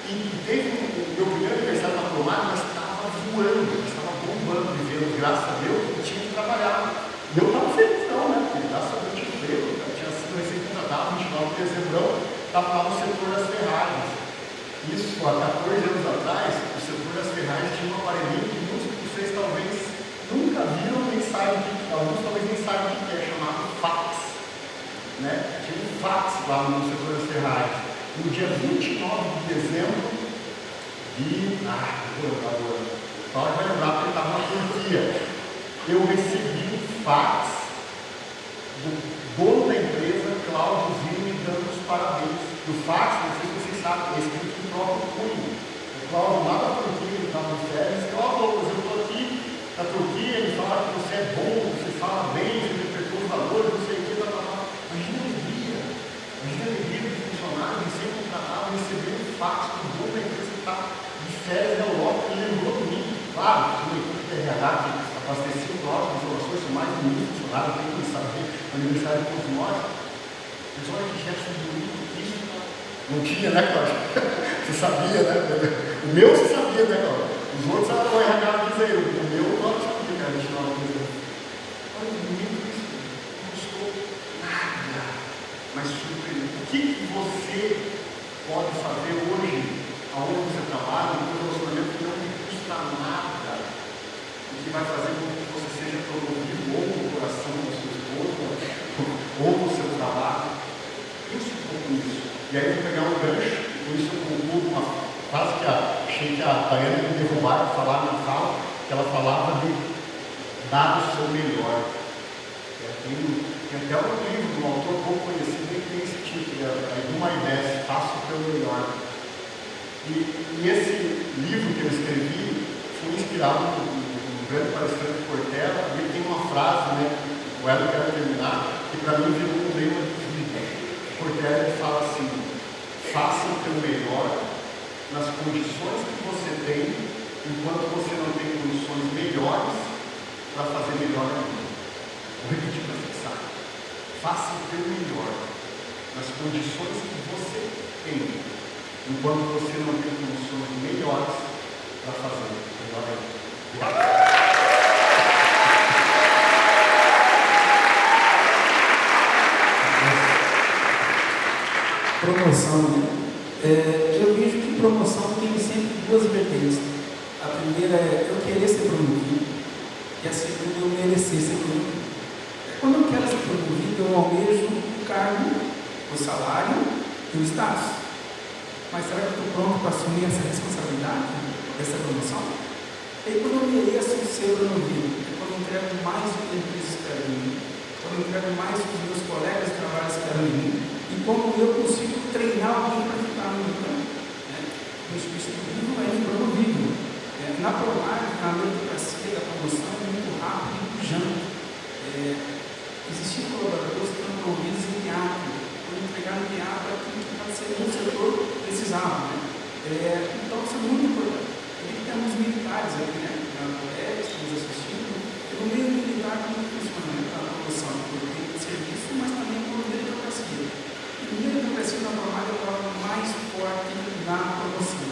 E teve o meu primeiro aniversário na formada, mas estava voando, estava bombando de vendas, graças a Deus, eu tinha que trabalhar. E eu estava felizão, né? Porque graças a Deus eu tinha emprego, eu tinha sido recém-contratado, 29 de dezembro, estava lá no setor das ferragens. Isso, há 14 anos atrás, o setor das ferragens tinha um aparelhinho que muitos de vocês talvez nunca viram, nem saibam, alguns talvez nem saibam o que é, chamado fax. Né? Tinha um fax lá no setor das ferragens. No dia 29 de dezembro de... vou lembrar agora. O Paulo vai lembrar porque ele estava na Turquia. Eu recebi um fax do dono da empresa, Cláudio Zino, me dando os parabéns. Do fax, não sei se vocês sabem, é escrito em próprio punho. O Cláudio lá da Turquia, ele estava em férias, e Lucas, eu estou aqui na Turquia, ele fala que você é bom, você fala bem, você interpretou os valores, não sei o que, Imagina a alegria do funcionário, recém-contratado, receber um fax do dono da empresa que está de férias na Europa, ele lembrou de mim. Claro, tinha uma equipe de RH que abastecia o próximo, informações são mais de 1.000 funcionários, tem que saber o aniversário de todos nós. Mas olha que gesto bonito isso. Não tinha, né, Cláudio? Você sabia, né? O meu você sabia, né, Cláudio? Os outros eram o RH diz aí, o meu eu não sabia, cara, a gente não sabia. Olha que bonito isso. Não estou nada mais surpreendente. O que você pode fazer hoje, aonde você trabalha, no seu relacionamento que não lhe custa nada, o que vai fazer com que você seja promovido ou no coração da sua esposa, ou no seu trabalho? Pense um pouco nisso. E aí eu vou pegar um gancho, por isso eu concluo quase que achei que a Daiane me derrubar e falar na fala, que ela falava de dar o seu melhor. Tem até um livro de um autor pouco conhecido que tem esse título, Do My Best, Faça o Teu Melhor. E esse livro que eu escrevi foi inspirado no grande palestrante Cortella, e ele tem uma frase, né, com ela eu quero terminar, que para mim virou um lema de vida. Cortella ele fala assim: faça o teu melhor nas condições que você tem, enquanto você não tem condições melhores para fazer melhor ainda. Vou repetir para fixar. Faça o teu melhor nas condições que você tem, enquanto você não tem condições melhores para fazer melhor ainda. Obrigado. Promoção, né? Eu vejo que promoção tem sempre duas vertentes. A primeira é eu querer ser promovido e a segunda é eu merecer ser promovido. Quando eu quero ser promovido, eu almejo o cargo, o salário e o status. Mas será que eu estou pronto para assumir essa responsabilidade, essa promoção? E aí, quando eu mereço ser promovido, é quando eu entrego mais do que a empresa espera de mim, quando eu entrego mais do que os meus colegas de trabalho esperam de mim, e como eu consigo treinar alguém para ficar no meu campo. O substitutivo é impromovível. Na Promar, a meritocracia da promoção é muito rápida e pujante. Existiam colaboradores que foram promovidos em teatro, por entregar no teatro aquilo que pode ser um setor precisava. Então, isso é muito importante. E temos militares aqui, né? Estamos assistindo. No meio militar, como funciona a promoção? Por tempo de serviço, mas também por meritocracia. E meritocracia na Promar é a prova mais forte na promoção.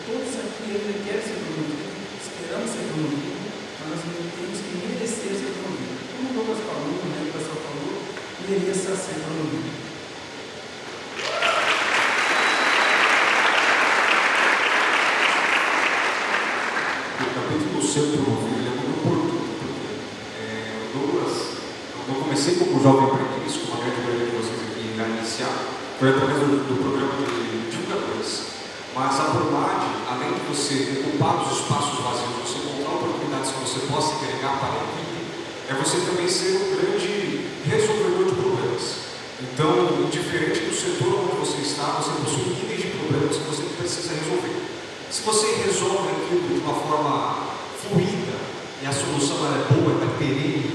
Todos aqui ainda querem ser promovidos, esperamos ser promovidos, mas nós temos que merecer ser promovidos. Como o Douglas falou, né, o pessoal falou, mereça ser promovido. O capítulo ser promovido é muito oportuno, porque o Douglas, eu comecei como jovem aprendiz, como a grande maioria de vocês aqui já iniciaram, foi através do programa de divulgadores. Mas a Promad, além de você ocupar os espaços vazios, você encontrar oportunidades que você possa agregar para a equipe, é você também ser um grande resolvedor de problemas. Então, diferente do setor onde você está, você possui níveis de problemas que você precisa resolver. Se você resolve aquilo de uma forma fluida e a solução é boa, é perene,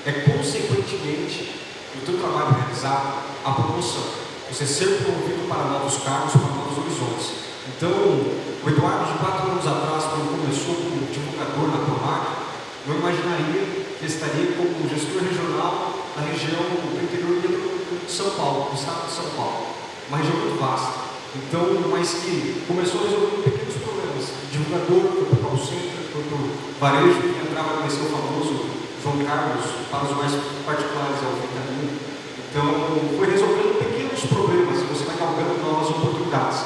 é consequentemente o teu trabalho realizado a promoção. Você ser promovido para novos cargos, para novos horizontes. Então, o Eduardo, de 4 anos atrás, quando começou como divulgador na Promar, não imaginaria que estaria como gestor regional da região do interior de São Paulo, do estado de São Paulo. Uma região muito vasta. Então, mas que começou resolvendo pequenos problemas. divulgador, foi para o call center, foi para o varejo, que entrava vai ser o famoso João Carlos, para os mais particulares, é o Vitamin. Então, foi resolvendo pequenos problemas, e você vai galgando novas oportunidades.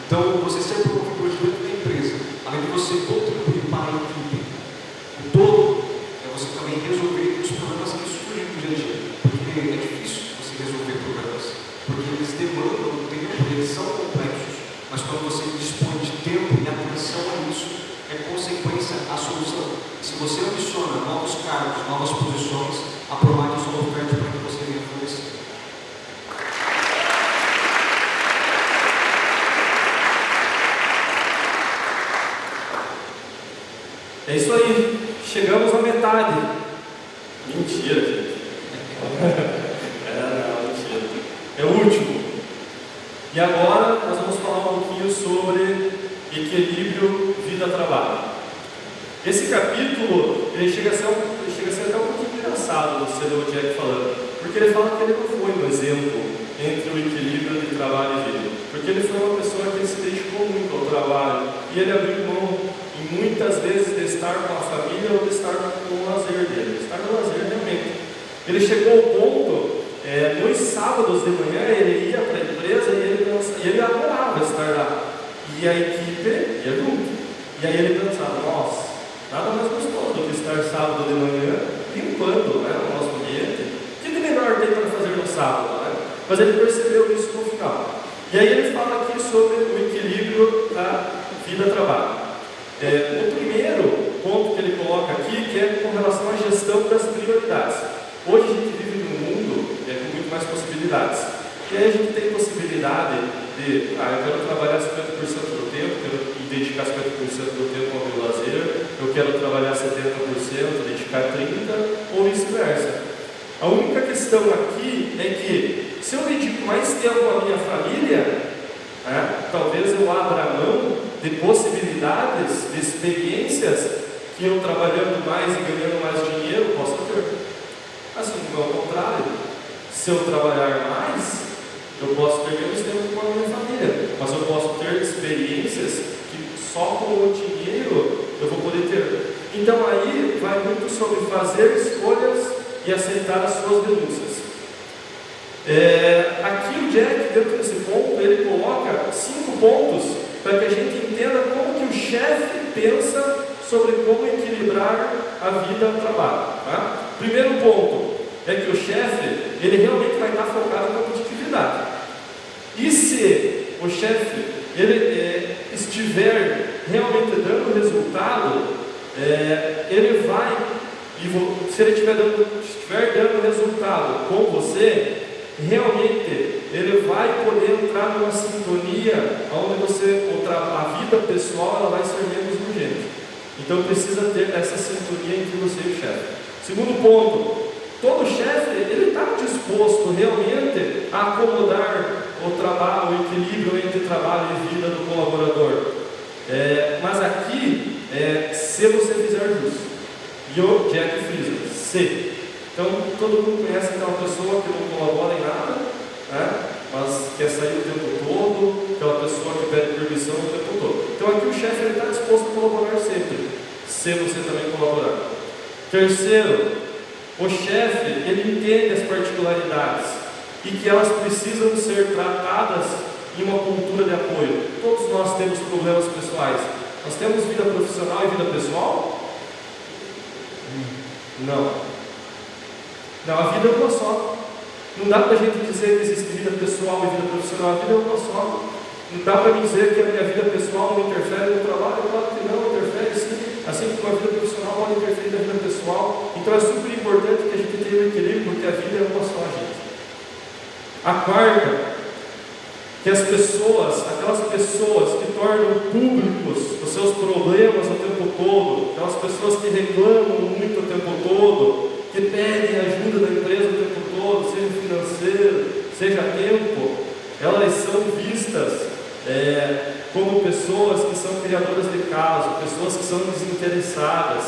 Então, você ser promovido hoje dentro da empresa, além de você contribuir para a equipe, o todo, é você também resolver os problemas que surgem no dia a dia. Porque é difícil você resolver problemas, porque eles demandam tempo, eles são complexos, mas quando você dispõe de tempo e atenção a isso, é consequência a solução. Se você ambiciona novos cargos, novas posições, aprovar isso é oferta para que você venha florescer. É isso aí, chegamos à metade. Mentira, gente. Não, mentira. É o último. E agora nós vamos falar um pouquinho sobre equilíbrio vida-trabalho. Esse capítulo, ele chega a ser até um pouquinho engraçado, você vê o Jack falando, porque ele fala que ele não foi um exemplo entre o equilíbrio de trabalho e vida, porque ele foi uma pessoa que se dedicou muito ao trabalho, e ele abriu mão, e muitas vezes, de estar com a família ou de estar com o lazer dele, estar no lazer realmente. Ele chegou ao ponto, nos sábados de manhã, ele ia para a empresa e ele adorava estar lá, e a equipe ia junto, e aí ele pensava, nossa, nada mais gostoso do que estar sábado de manhã limpando, né, o nosso ambiente. O que de melhor tem para fazer no sábado? Né? Mas ele percebeu isso no final. E aí ele fala aqui sobre o equilíbrio da vida-trabalho. O primeiro ponto que ele coloca aqui, que é com relação à gestão das prioridades. Hoje a gente vive num mundo com muito mais possibilidades. E aí a gente tem possibilidade de, eu quero trabalhar 50% do tempo, quero dedicar 50% do tempo ao meu lazer, eu quero trabalhar 70%, dedicar 30%, ou vice-versa. A única questão aqui é que, se eu dedico mais tempo à minha família, talvez eu abra mão de possibilidades, de experiências que eu trabalhando mais e ganhando mais dinheiro possa ter. Assim como é o contrário, se eu trabalhar mais, eu posso ter menos tempo com a minha família, mas eu posso ter experiências que só com o dinheiro eu vou poder ter. Então aí vai muito sobre fazer escolhas e aceitar as suas denúncias. Aqui o Jack, dentro desse ponto, ele coloca 5 pontos para que a gente entenda como que o chefe pensa sobre como equilibrar a vida e o trabalho. Tá? Primeiro ponto é que o chefe, ele realmente vai estar focado na competitividade. E se o chefe ele estiver realmente dando resultado, ele vai, se ele estiver dando resultado com você, realmente ele vai poder entrar numa sintonia onde a vida pessoal ela vai ser menos urgente. Então precisa ter essa sintonia entre você e o chefe. Segundo ponto, todo chefe ele está disposto realmente a acomodar o trabalho, o equilíbrio entre trabalho e vida do colaborador. Mas aqui, se você fizer justo. E o Jack frisa, se. Então, todo mundo conhece aquela pessoa que não colabora em nada, mas quer sair o tempo todo, aquela pessoa que pede permissão o tempo todo. Então, aqui o chefe está disposto a colaborar sempre, se você também colaborar. Terceiro, o chefe ele entende as particularidades e que elas precisam ser tratadas em uma cultura de apoio. Todos nós temos problemas pessoais. Nós temos vida profissional e vida pessoal? Não. Não, a vida é uma só. Não dá para a gente dizer que existe vida pessoal e vida profissional. A vida é uma só. Não dá para dizer que a minha vida pessoal não interfere no trabalho. Claro que não, interfere sim. Assim como a vida profissional pode interferir na vida pessoal. Então é super importante que a gente tenha um equilíbrio, porque a vida é uma só, gente. A quarta, que as pessoas, aquelas pessoas que tornam públicos os seus problemas o tempo todo, aquelas pessoas que reclamam muito o tempo todo, que pedem ajuda da empresa o tempo todo, seja financeiro, seja tempo, elas são vistas como pessoas que são criadoras de caso, pessoas que são desinteressadas,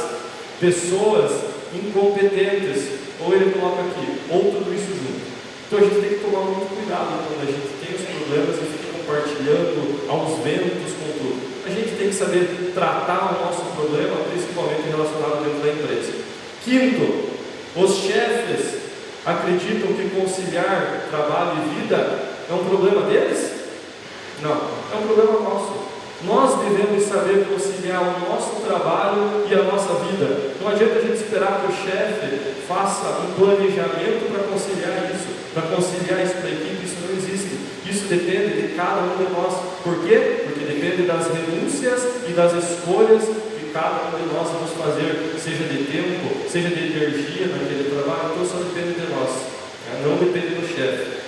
pessoas incompetentes, ou ele coloca aqui, ou tudo isso junto. Então a gente tem que tomar muito cuidado quando a gente tem os problemas e fica compartilhando aos ventos com tudo. A gente tem tem que saber tratar o nosso problema, principalmente relacionado dentro da empresa. Quinto, os chefes acreditam que conciliar trabalho e vida é um problema deles? Não, é um problema nosso. Nós devemos saber conciliar o nosso trabalho e a nossa vida. Não adianta a gente esperar que o chefe faça um planejamento para conciliar isso, para conciliar isso para a equipe. Isso não existe. Isso depende de cada um de nós. Por quê? Porque depende das renúncias e das escolhas que cada um de nós vamos fazer, seja de tempo, seja de energia naquele trabalho. Então só depende de nós, não depende do chefe.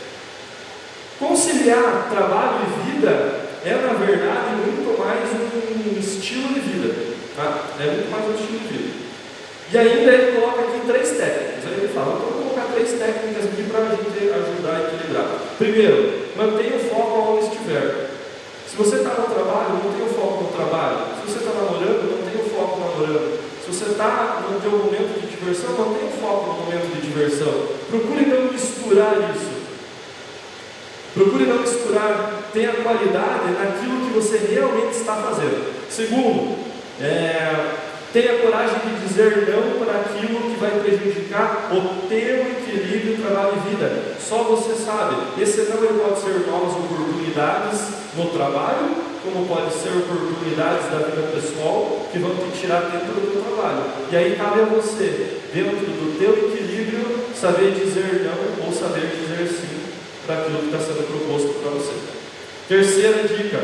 Conciliar trabalho e vida é, na verdade, muito mais um estilo de vida. Tá? É muito mais um estilo de vida. E ainda ele coloca aqui 3 técnicas. Aí ele fala, então vou colocar 3 técnicas aqui para a gente ajudar a equilibrar. Primeiro, mantenha o foco onde estiver. Se você está no trabalho, mantenha o foco no trabalho. Se você está namorando, mantenha o foco namorando. Se você está no teu momento de diversão, mantenha o foco no momento de diversão. Procure não misturar isso. Procure não misturar, tenha qualidade naquilo que você realmente está fazendo. Segundo, tenha coragem de dizer não para aquilo que vai prejudicar o teu equilíbrio trabalho e vida. Só você sabe. Esse não ele pode ser novas oportunidades no trabalho, como pode ser oportunidades da vida pessoal que vão te tirar tempo do teu trabalho. E aí cabe a você, dentro do teu equilíbrio, saber dizer não ou saber dizer sim para aquilo que está sendo proposto para você. Terceira dica: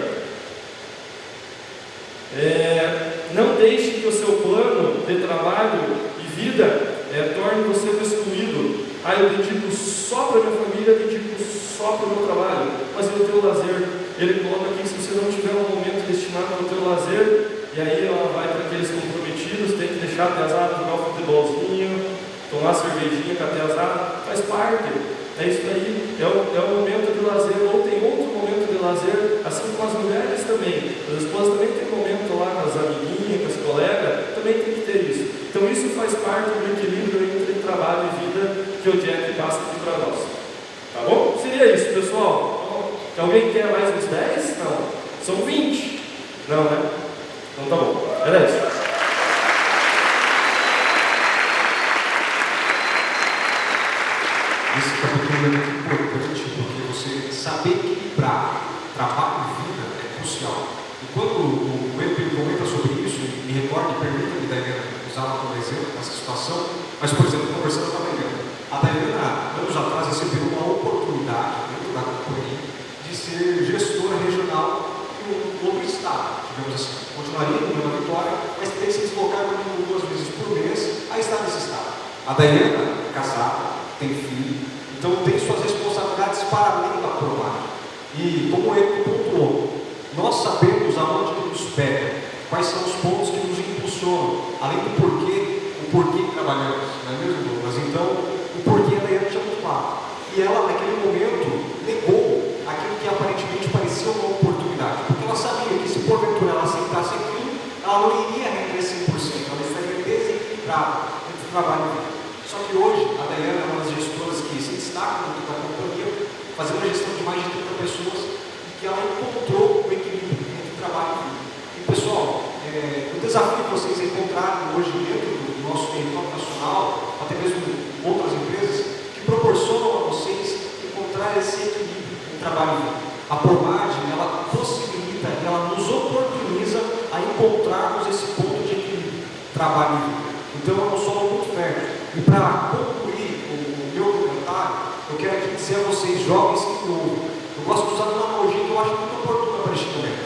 não deixe que o seu plano de trabalho e vida torne você um excluído. Eu dedico só para a minha família, dedico só para o meu trabalho, mas e o teu lazer? Ele coloca aqui que se você não tiver um momento destinado ao teu lazer, e aí ela vai para aqueles comprometidos, tem que deixar a piazada, jogar um futebolzinho, tomar cervejinha com a piazada, faz parte. É isso aí, é o momento de lazer, ou tem outro momento de lazer, assim como as mulheres também. As esposas também têm momento lá com as amiguinhas, com as colegas, também tem que ter isso. Então isso faz parte do equilíbrio entre trabalho e vida que o Jack passa aqui para nós. Tá bom? Seria isso, pessoal. Alguém quer mais uns 10? Não. São 20. Não, né? Então tá bom. Era isso. Esse capítulo é muito importante porque você saber equilibrar trabalho e vida é crucial. E quando o Pedro comenta sobre isso, me recorda e permita-me, Daiana, usá-la como exemplo nessa situação, mas, por exemplo, conversando com a Daiana. A Daiana, anos atrás, recebeu uma oportunidade dentro da companhia de ser gestora regional em um outro estado, digamos assim. Continuaria no mesmo Vitória, mas teria que se deslocar 2 vezes por mês a estar nesse estado. A Daiana é casada, tem filho, então tem suas responsabilidades para além da promessa. E como ele pontuou, nós sabemos aonde que nos pega, quais são os pontos que nos impulsionam, além do porquê, o porquê que trabalhamos, não é mesmo, Douglas? Então, o porquê ela ia tinha muito claro. E ela, naquele momento, negou aquilo que aparentemente parecia uma oportunidade, porque ela sabia que se porventura ela aceitasse aquilo, ela não iria render 100%, ela estaria desequilibrada entre o trabalho e vida. Só que hoje, a Daiana é uma das gestoras que se destaca dentro da companhia, fazendo a gestão de mais de 30 pessoas, e que ela encontrou o equilíbrio entre trabalho e vida. E pessoal, o desafio que vocês encontrarem hoje dentro do nosso território nacional, até mesmo outras empresas, que proporcionam a vocês encontrar esse equilíbrio entre trabalho e vida. A Promagem, ela possibilita, ela nos oportuniza a encontrarmos esse ponto de equilíbrio, trabalho e vida. Então é um solo muito fértil. E para concluir o meu comentário, eu quero aqui dizer a vocês, jovens que me ouvem, eu gosto de usar uma analogia que eu acho muito oportuna para este momento.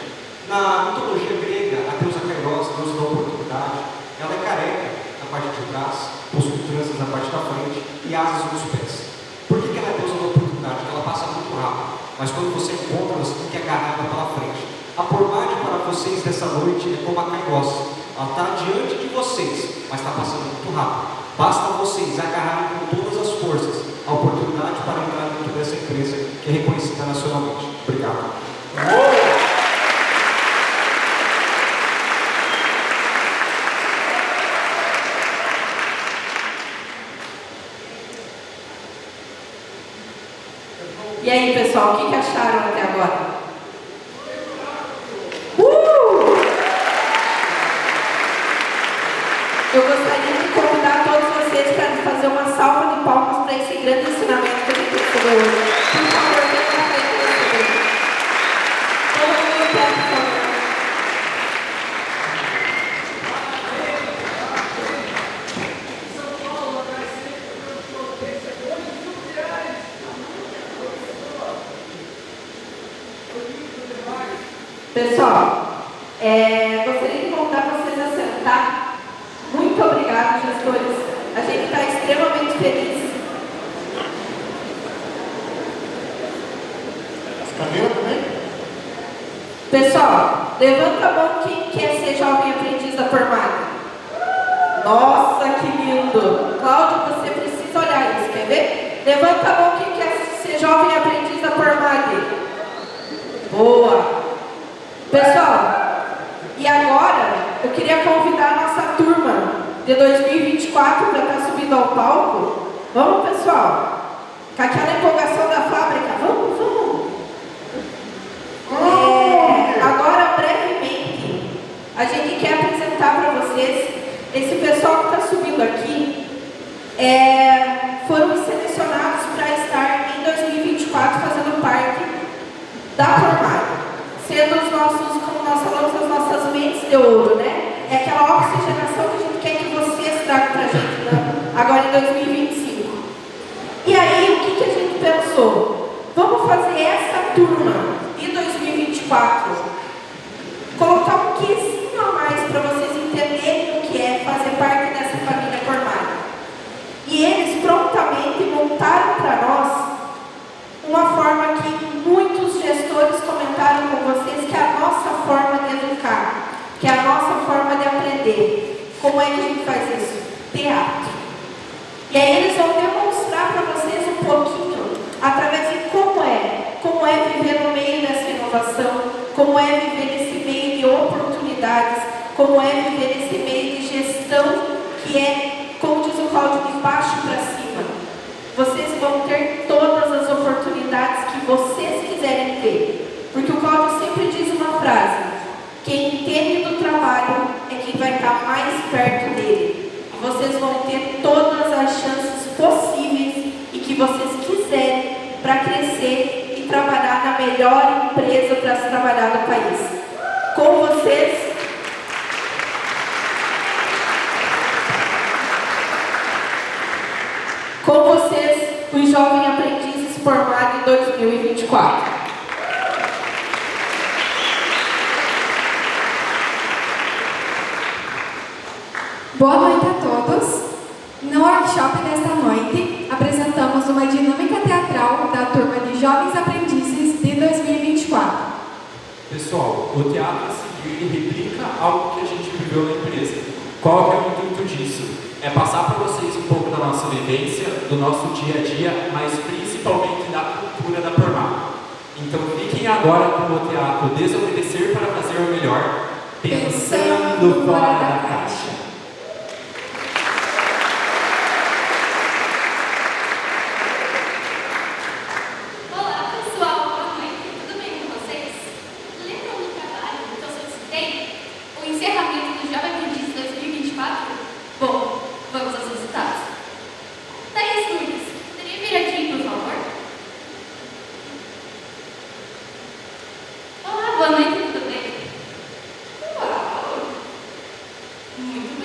Na mitologia grega, a deusa Kairos, deusa da oportunidade, ela é careca na parte de trás, possui tranças na parte da frente e asas nos pés. Por que ela é deusa da oportunidade? Porque ela passa muito rápido, mas quando você encontra, você tem que agarrar ela pela frente. A Promagem para vocês dessa noite é como a Kairos. Ela está diante de vocês, mas está passando muito rápido. Basta vocês agarrarem com todas as forças a oportunidade para entrar dentro dessa empresa que é reconhecida nacionalmente. Obrigado. E aí, pessoal, o que acharam até agora? ouro. Por favor, venha pra frente receber. Todo mundo em pé, por favor. Pessoal, gostaria de convidar vocês a sentar. Muito obrigada, gestores. A gente está extremamente feliz. Camila também? Pessoal, levanta a mão quem quer ser jovem aprendiz da Formada. Nossa, que lindo! Cláudio, você precisa olhar isso, quer ver? Levanta a mão quem quer ser jovem aprendiz da Formada. Boa! Pessoal, e agora eu queria convidar a nossa turma de 2024 para estar subindo ao palco. Vamos, pessoal? Com aquela empolgação da fábrica. Vamos, vamos! Agora, brevemente, a gente quer apresentar para vocês esse pessoal que está subindo aqui. Foram selecionados para estar em 2024 fazendo parte da Formada, sendo os nossos, como nós falamos, as nossas mentes de ouro, né? É aquela oxigenação que a gente quer que vocês tragam para a gente, né? Agora em 2025. E aí, o que a gente pensou? Vamos fazer essa turma de 2024 colocar um quesinho a mais para vocês entenderem o que é fazer parte dessa família formada. E eles prontamente montaram para nós uma forma que muitos gestores comentaram com vocês, que é a nossa forma de educar, que é a nossa forma de aprender. Como é que a gente faz isso? Teatro. E aí eles vão demonstrar para vocês um pouquinho, através de como é viver no meio dessa inovação, como é viver nesse meio de oportunidades, como é viver nesse meio de gestão, que é, como diz o Cláudio, de baixo para cima. Vocês vão ter todas as oportunidades que vocês quiserem ter. Porque o Cláudio sempre diz uma frase: quem entende do trabalho é quem vai estar mais perto dele. E vocês vão ter todas as chances possíveis e que vocês quiserem para crescer e trabalhar na melhor empresa para se trabalhar no país. Com vocês, os jovens aprendizes formados em 2024. Boa noite a todos. No workshop desta noite, apresentamos uma dinâmica teatral da turma de Jovens Aprendizes de 2024. Pessoal, o teatro a seguir replica algo que a gente viveu na empresa. Qual é o intuito disso? É passar para vocês um pouco da nossa vivência, do nosso dia a dia, mas principalmente da cultura da Formada. Então fiquem agora com o teatro Desobedecer para Fazer o Melhor, pensando fora da caixa. Olá pessoal, boa noite, tudo bem com vocês? Lembram do trabalho que eu solicitei? O encerramento do Jovem Aprendiz 2024? Bom, vamos aos resultados. Thaís Nunes, poderia vir aqui, por favor? Olá, boa noite, tudo bem? Uau! Muito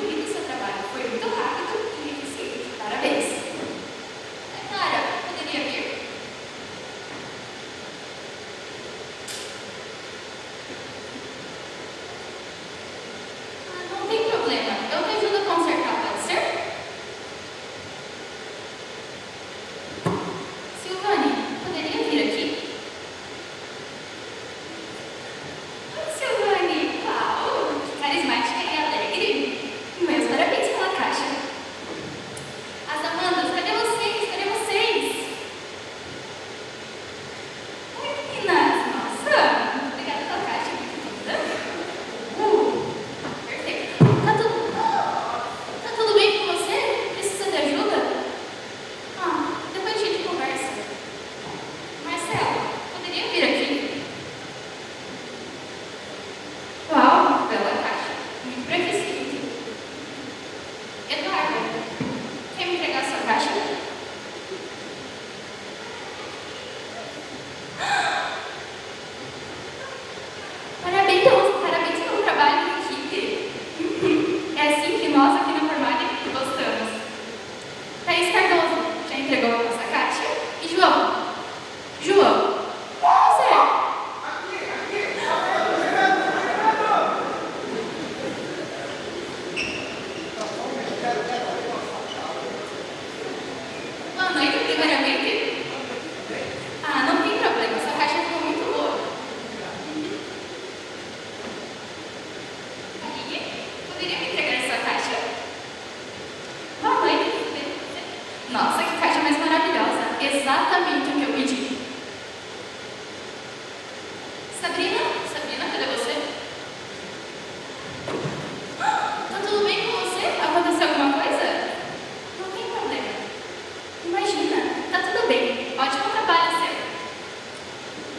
tudo bem. Ótimo trabalho seu.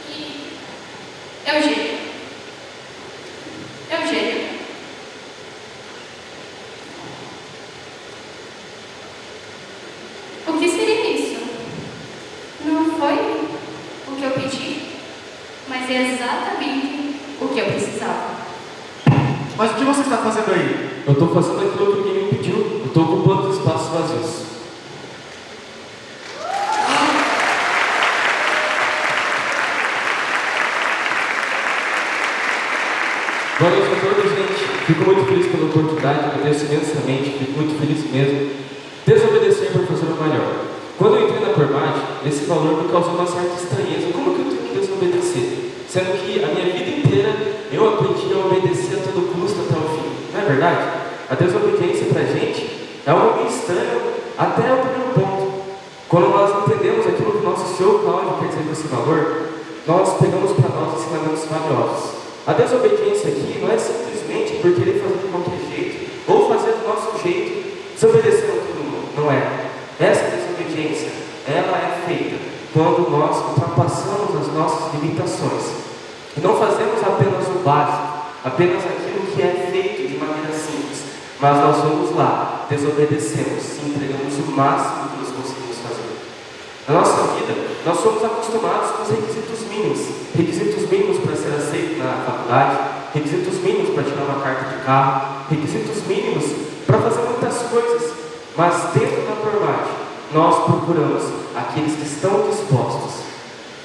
E... Eugênio. O que seria isso? Não foi o que eu pedi, mas é exatamente o que eu precisava. Mas o que você está fazendo aí? Eu estou fazendo aquilo que ninguém me pediu. Eu estou ocupando os espaços vazios. Boa noite a todos, gente. Fico muito feliz pela oportunidade, agradeço imensamente, fico muito feliz mesmo. Desobedecer para fazer o melhor. Quando eu entrei na Permate, esse valor me causou uma certa estranheza. Como que eu tenho que desobedecer? Sendo que a minha vida inteira eu aprendi a obedecer a todo custo até o fim. Não é verdade? A desobediência para a gente é algo meio estranho até o primeiro ponto. Quando nós entendemos aquilo que o nosso Senhor Cláudio quer dizer com esse valor, nós pegamos para nós ensinamentos valiosos. A desobediência aqui não é simplesmente por querer fazer de qualquer jeito, ou fazer do nosso jeito, desobedecendo a todo mundo. Não é. Essa desobediência, ela é feita quando nós ultrapassamos as nossas limitações. E não fazemos apenas o básico, apenas aquilo que é feito de maneira simples, mas nós vamos lá, desobedecemos e entregamos o máximo que nós conseguimos fazer. Na nossa vida, nós somos acostumados com os requisitos mínimos para ser aceito na faculdade, requisitos mínimos para tirar uma carta de carro, requisitos mínimos para fazer muitas coisas, mas dentro da Permate, nós procuramos aqueles que estão dispostos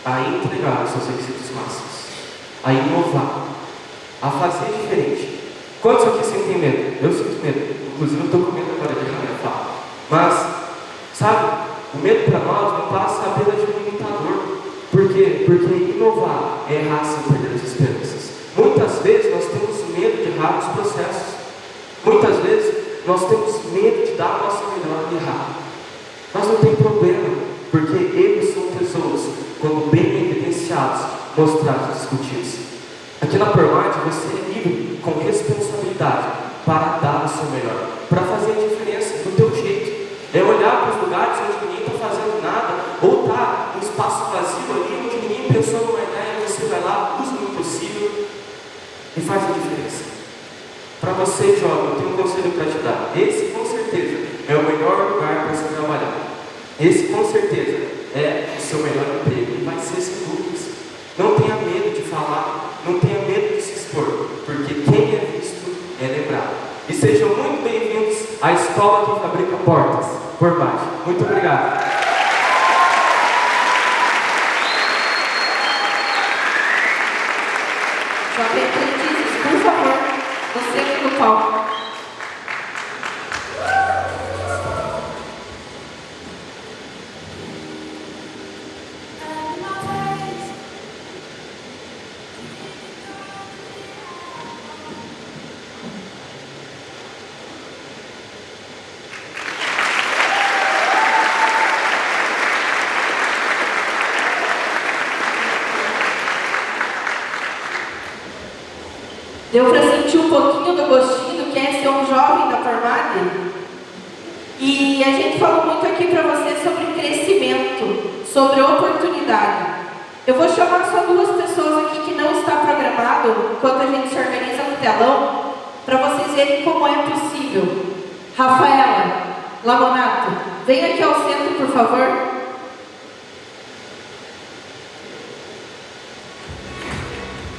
a entregar os seus requisitos máximos, a inovar, a fazer diferente. Quantos aqui sentem medo? Eu sinto medo, inclusive eu estou com medo agora de minha fala. Mas, sabe, o medo para nós não passa apenas de um limitador. Por quê? Porque inovar é errar sem perder as esperanças. Muitas vezes nós temos medo de errar nos processos. Muitas vezes nós temos medo de dar o nosso melhor e errar. Mas não tem problema, porque eles são tesouros, quando bem evidenciados, mostrados e discutidos. Aqui na Permate você é livre, com responsabilidade, para dar o seu melhor, para fazer a diferença do teu jeito. É olhar para os lugares onde ninguém está fazendo nada, ou está um espaço vazio ali, onde ninguém pensou numa ideia, você vai lá, usa o impossível e faz a diferença. Para você, jovem, eu tenho um conselho para te dar. Esse, com certeza, é o melhor lugar para se trabalhar. Esse, com certeza, é o seu melhor emprego. E vai ser sem dúvidas. Não tenha medo de falar, não tenha medo de se expor, porque quem é visto é lembrado. E sejam muito bem-vindos à Escola que Fabrica Portas, Permate. Muito obrigado. Jovem Aprendizes, por favor, você aqui no palco. Deu para sentir um pouquinho do gostinho do que é ser um jovem da Permate? E a gente falou muito aqui para você sobre crescimento, sobre oportunidade. Eu vou chamar só duas pessoas aqui que não está programado, enquanto a gente se organiza no telão, para vocês verem como é possível. Rafaela Lamonato, vem aqui ao centro, por favor.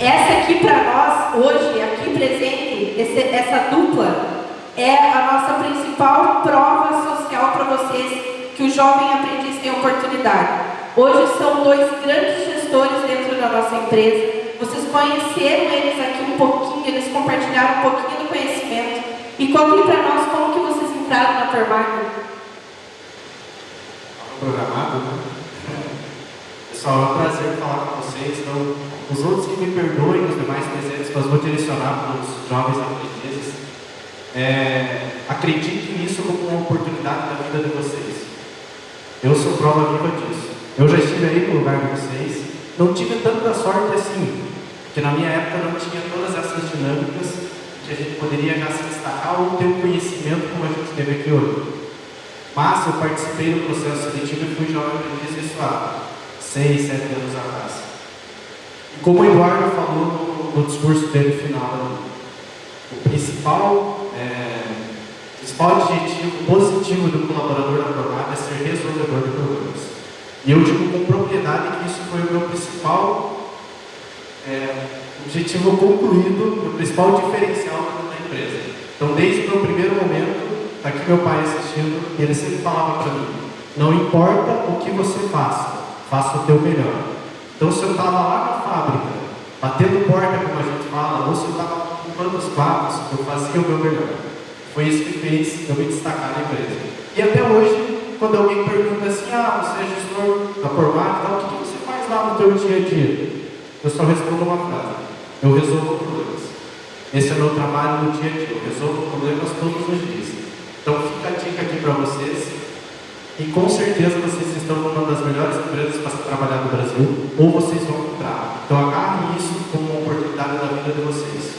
Essa aqui para nós, hoje, aqui presente, essa dupla, é a nossa principal prova social para vocês que o jovem aprendiz tem oportunidade. Hoje são dois grandes gestores dentro da nossa empresa. Vocês conheceram eles aqui um pouquinho, eles compartilharam um pouquinho do conhecimento. E contem para nós como que vocês entraram na Permate. Programado, né? Pessoal, é um prazer falar com vocês. Então, os outros que me perdoem, os demais presentes, mas vou direcionar para os jovens aprendizes. Acreditem nisso como uma oportunidade da vida de vocês. Eu sou prova viva disso. Eu já estive aí no lugar de vocês. Não tive tanta sorte assim, porque na minha época não tinha todas essas dinâmicas que a gente poderia já se destacar ou ter um conhecimento como a gente teve aqui hoje. Mas eu participei do processo seletivo e fui jovem aprendiz e há 6, 7 anos atrás. E como o Eduardo falou no discurso dele final, o principal objetivo positivo do colaborador da Formada é ser resolvedor de problemas. E eu digo com propriedade que isso foi o meu principal objetivo concluído, o principal diferencial da empresa. Então, desde o meu primeiro momento, está aqui meu pai assistindo, ele sempre falava para mim: não importa o que você faça, faça o teu melhor. Então, se eu estava lá na fábrica, batendo porta, como a gente fala, ou se eu estava comprando os quadros, eu fazia o meu melhor. Foi isso que fez eu me destacar na empresa. E até hoje, quando alguém pergunta assim: você é gestor da Formata, então, o que você faz lá no teu dia a dia? Eu só respondo uma frase: eu resolvo problemas. Esse é o meu trabalho no dia a dia, eu resolvo problemas todos os dias. Então fica a dica aqui para vocês, e com certeza vocês estão numa das melhores empresas para trabalhar no Brasil, ou vocês vão entrar. Então agarrem isso como uma oportunidade da vida de vocês.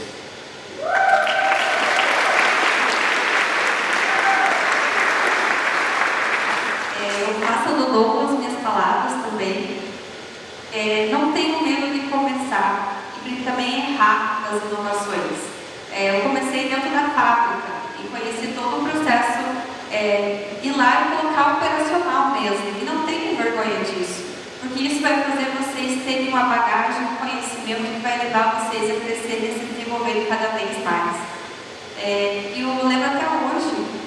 Eu faço do Douglas minhas palavras também. Não tenho medo de começar e também errar nas inovações. Eu comecei dentro da fábrica e conheci todo o processo, ir lá e colocar operacional mesmo. E não tenho vergonha disso, porque isso vai fazer vocês terem uma bagagem, um conhecimento que vai levar vocês a crescer e se desenvolver cada vez mais. E eu lembro até hoje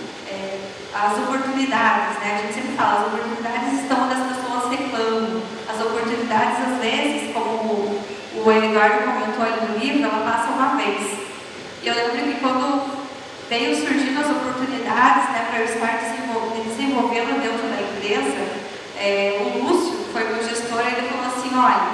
as oportunidades, né? A gente sempre fala, as oportunidades estão onde as pessoas reclamam. As oportunidades, às vezes, como o Eduardo comentou ali no livro, ela passa uma vez. E eu lembro que quando veio surgindo as oportunidades, né, para eu estar desenvolvendo dentro da empresa, o Lúcio, que foi meu gestor, ele falou assim: olha,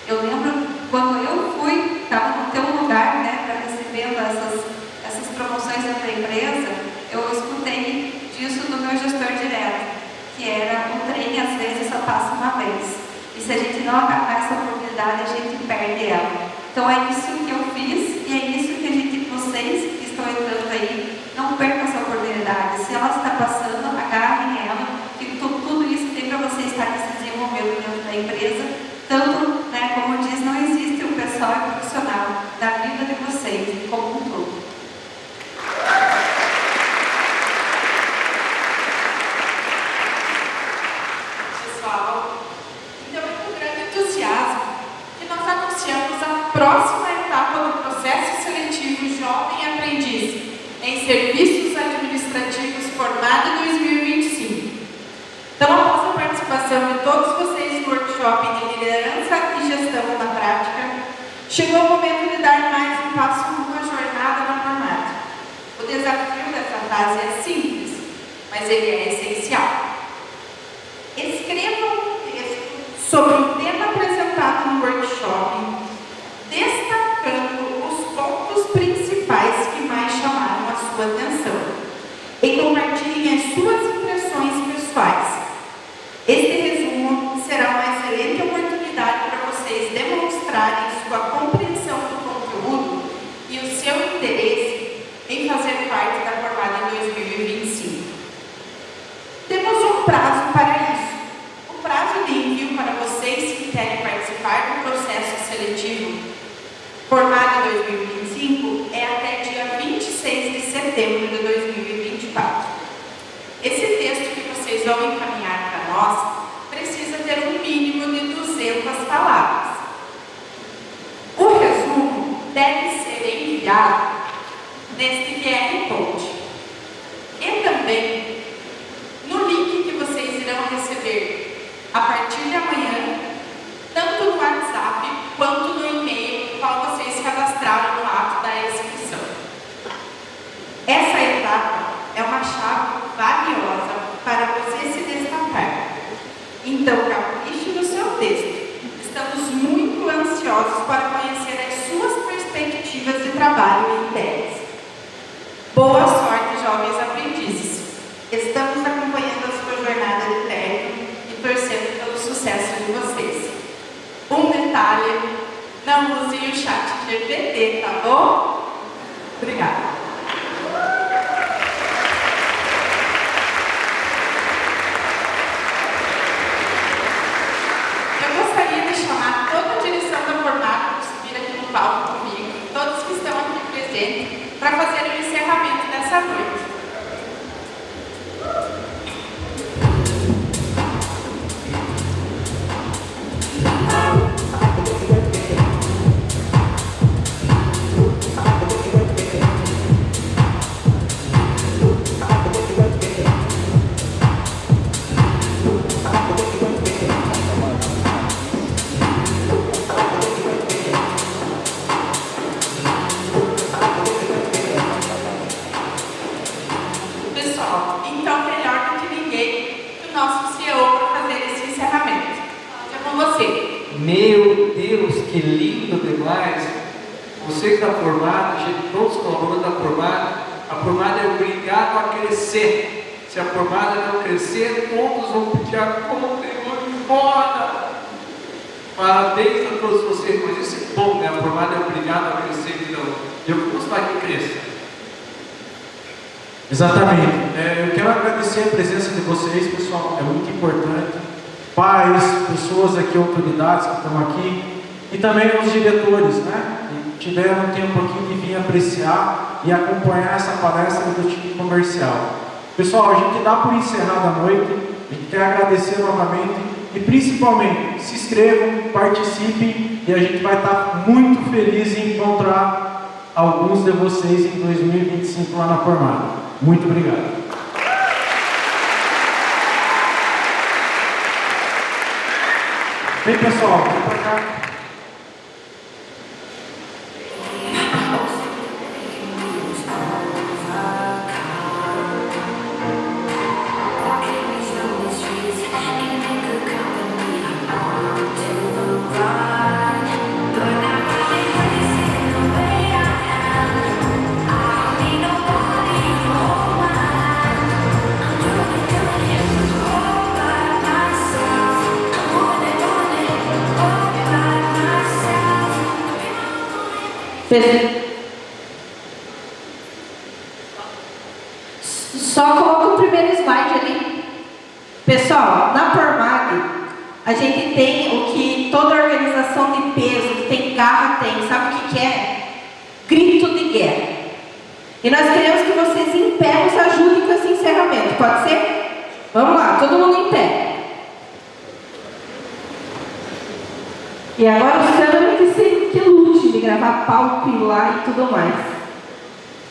eu lembro quando eu fui, estava no teu lugar, né, para recebendo essas promoções dentro da empresa, eu escutei disso do meu gestor direto, que era o trem às vezes só passa uma vez. E se a gente não agarrar essa oportunidade, a gente perde ela. Então é isso que eu fiz e é isso que vocês que estão entrando aí, não percam essa oportunidade. Se ela está passando, agarrem ela, que tudo isso tem para vocês estarem se desenvolvendo dentro da empresa. Tanto, né, como diz, não existe o pessoal e o profissional da vida de vocês, como um todo. Próxima etapa do processo seletivo Jovem Aprendiz em Serviços Administrativos formado em 2025. Então, após a participação de todos vocês no workshop de liderança e gestão na prática, chegou o momento de dar mais um passo rumo à jornada na Formata. O desafio dessa fase é simples, mas ele é essencial. Escreva um texto sobre o tema apresentado no workshop, destacando os pontos principais que mais chamaram a sua atenção e compartilhem as suas impressões pessoais. Este resumo será uma excelente oportunidade para vocês demonstrarem sua compreensão do conteúdo e o seu interesse em fazer parte da Formada em 2025. Temos um prazo para isso. O prazo de envio para vocês que querem participar do processo seletivo Formada em 2025 é até dia 26 de setembro de 2024. Esse texto que vocês vão encaminhar para nós precisa ter um mínimo de 200 palavras. O resumo deve ser enviado neste QR Code. E também no link que vocês irão receber a partir de amanhã, tanto no WhatsApp quanto no e-mail qual vocês se cadastraram no ato da inscrição. Essa etapa é uma chave valiosa para você se destacar. Então, capriche no seu texto. Estamos muito ansiosos para conhecer as suas perspectivas de trabalho e ideias. Boa sorte, jovens aprendizes. Estamos acompanhando a sua jornada de término e torcendo pelo sucesso de vocês. Um detalhe: não use o chat GPT, tá bom? Obrigada. Meu Deus, que lindo demais! Você que está formado, gente, todos os colaboradores da a formada é obrigado a crescer. Se a formada não crescer, todos vão pedir a conta e vão embora. Parabéns a todos vocês, mas isso é bom, né? A formada é obrigada a crescer, então eu vou gostar que cresça. Exatamente. Eu quero agradecer a presença de vocês, pessoal, é muito importante. Pais, pessoas aqui, autoridades que estão aqui, e também os diretores, né? Que tiveram tempo aqui de vir apreciar e acompanhar essa palestra do time comercial. Pessoal, a gente dá por encerrada a noite, a gente quer agradecer novamente e principalmente se inscrevam, participem e a gente vai estar muito feliz em encontrar alguns de vocês em 2025 lá na formada. Muito obrigado. Vem pessoal, vem para cá. Só coloca o primeiro slide ali. Pessoal, na Formag, a gente tem o que toda organização de peso que tem garra tem. Sabe o que é? Grito de guerra. E nós queremos que vocês em pé nos ajudem com esse encerramento. Pode ser? Vamos lá, todo mundo em pé. E agora os câmeras que lute de gravar palco e lá e tudo mais.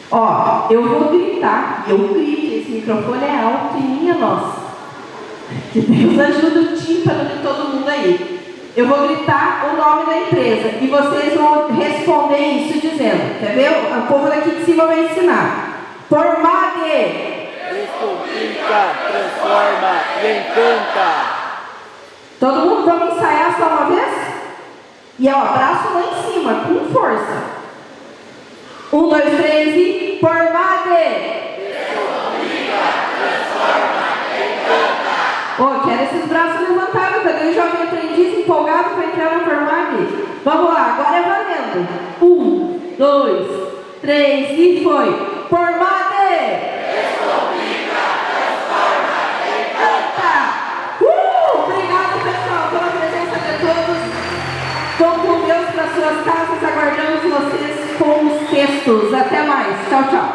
Ó, eu vou gritar, e eu grito, esse microfone é alto e minha nossa. Que Deus ajude o tímpano de todo mundo aí. Eu vou gritar o nome da empresa e vocês vão responder isso dizendo, quer ver? O povo daqui de cima vai ensinar. Formag! Descomplica, transforma e encanta. Todo mundo, vamos ensaiar só uma vez? E ó, braço lá em cima, com força. 1, 2, 3 e Formag! Oh, quero esses braços levantados. Cadê o jovem aprendiz empolgado para entrar na Formag? Vamos lá, agora é valendo. 1, 2, 3 e foi. Formag! Obrigado, pessoal, pela presença de todos. Vão com Deus para suas casas. Aguardamos vocês com os textos. Até mais. Tchau, tchau.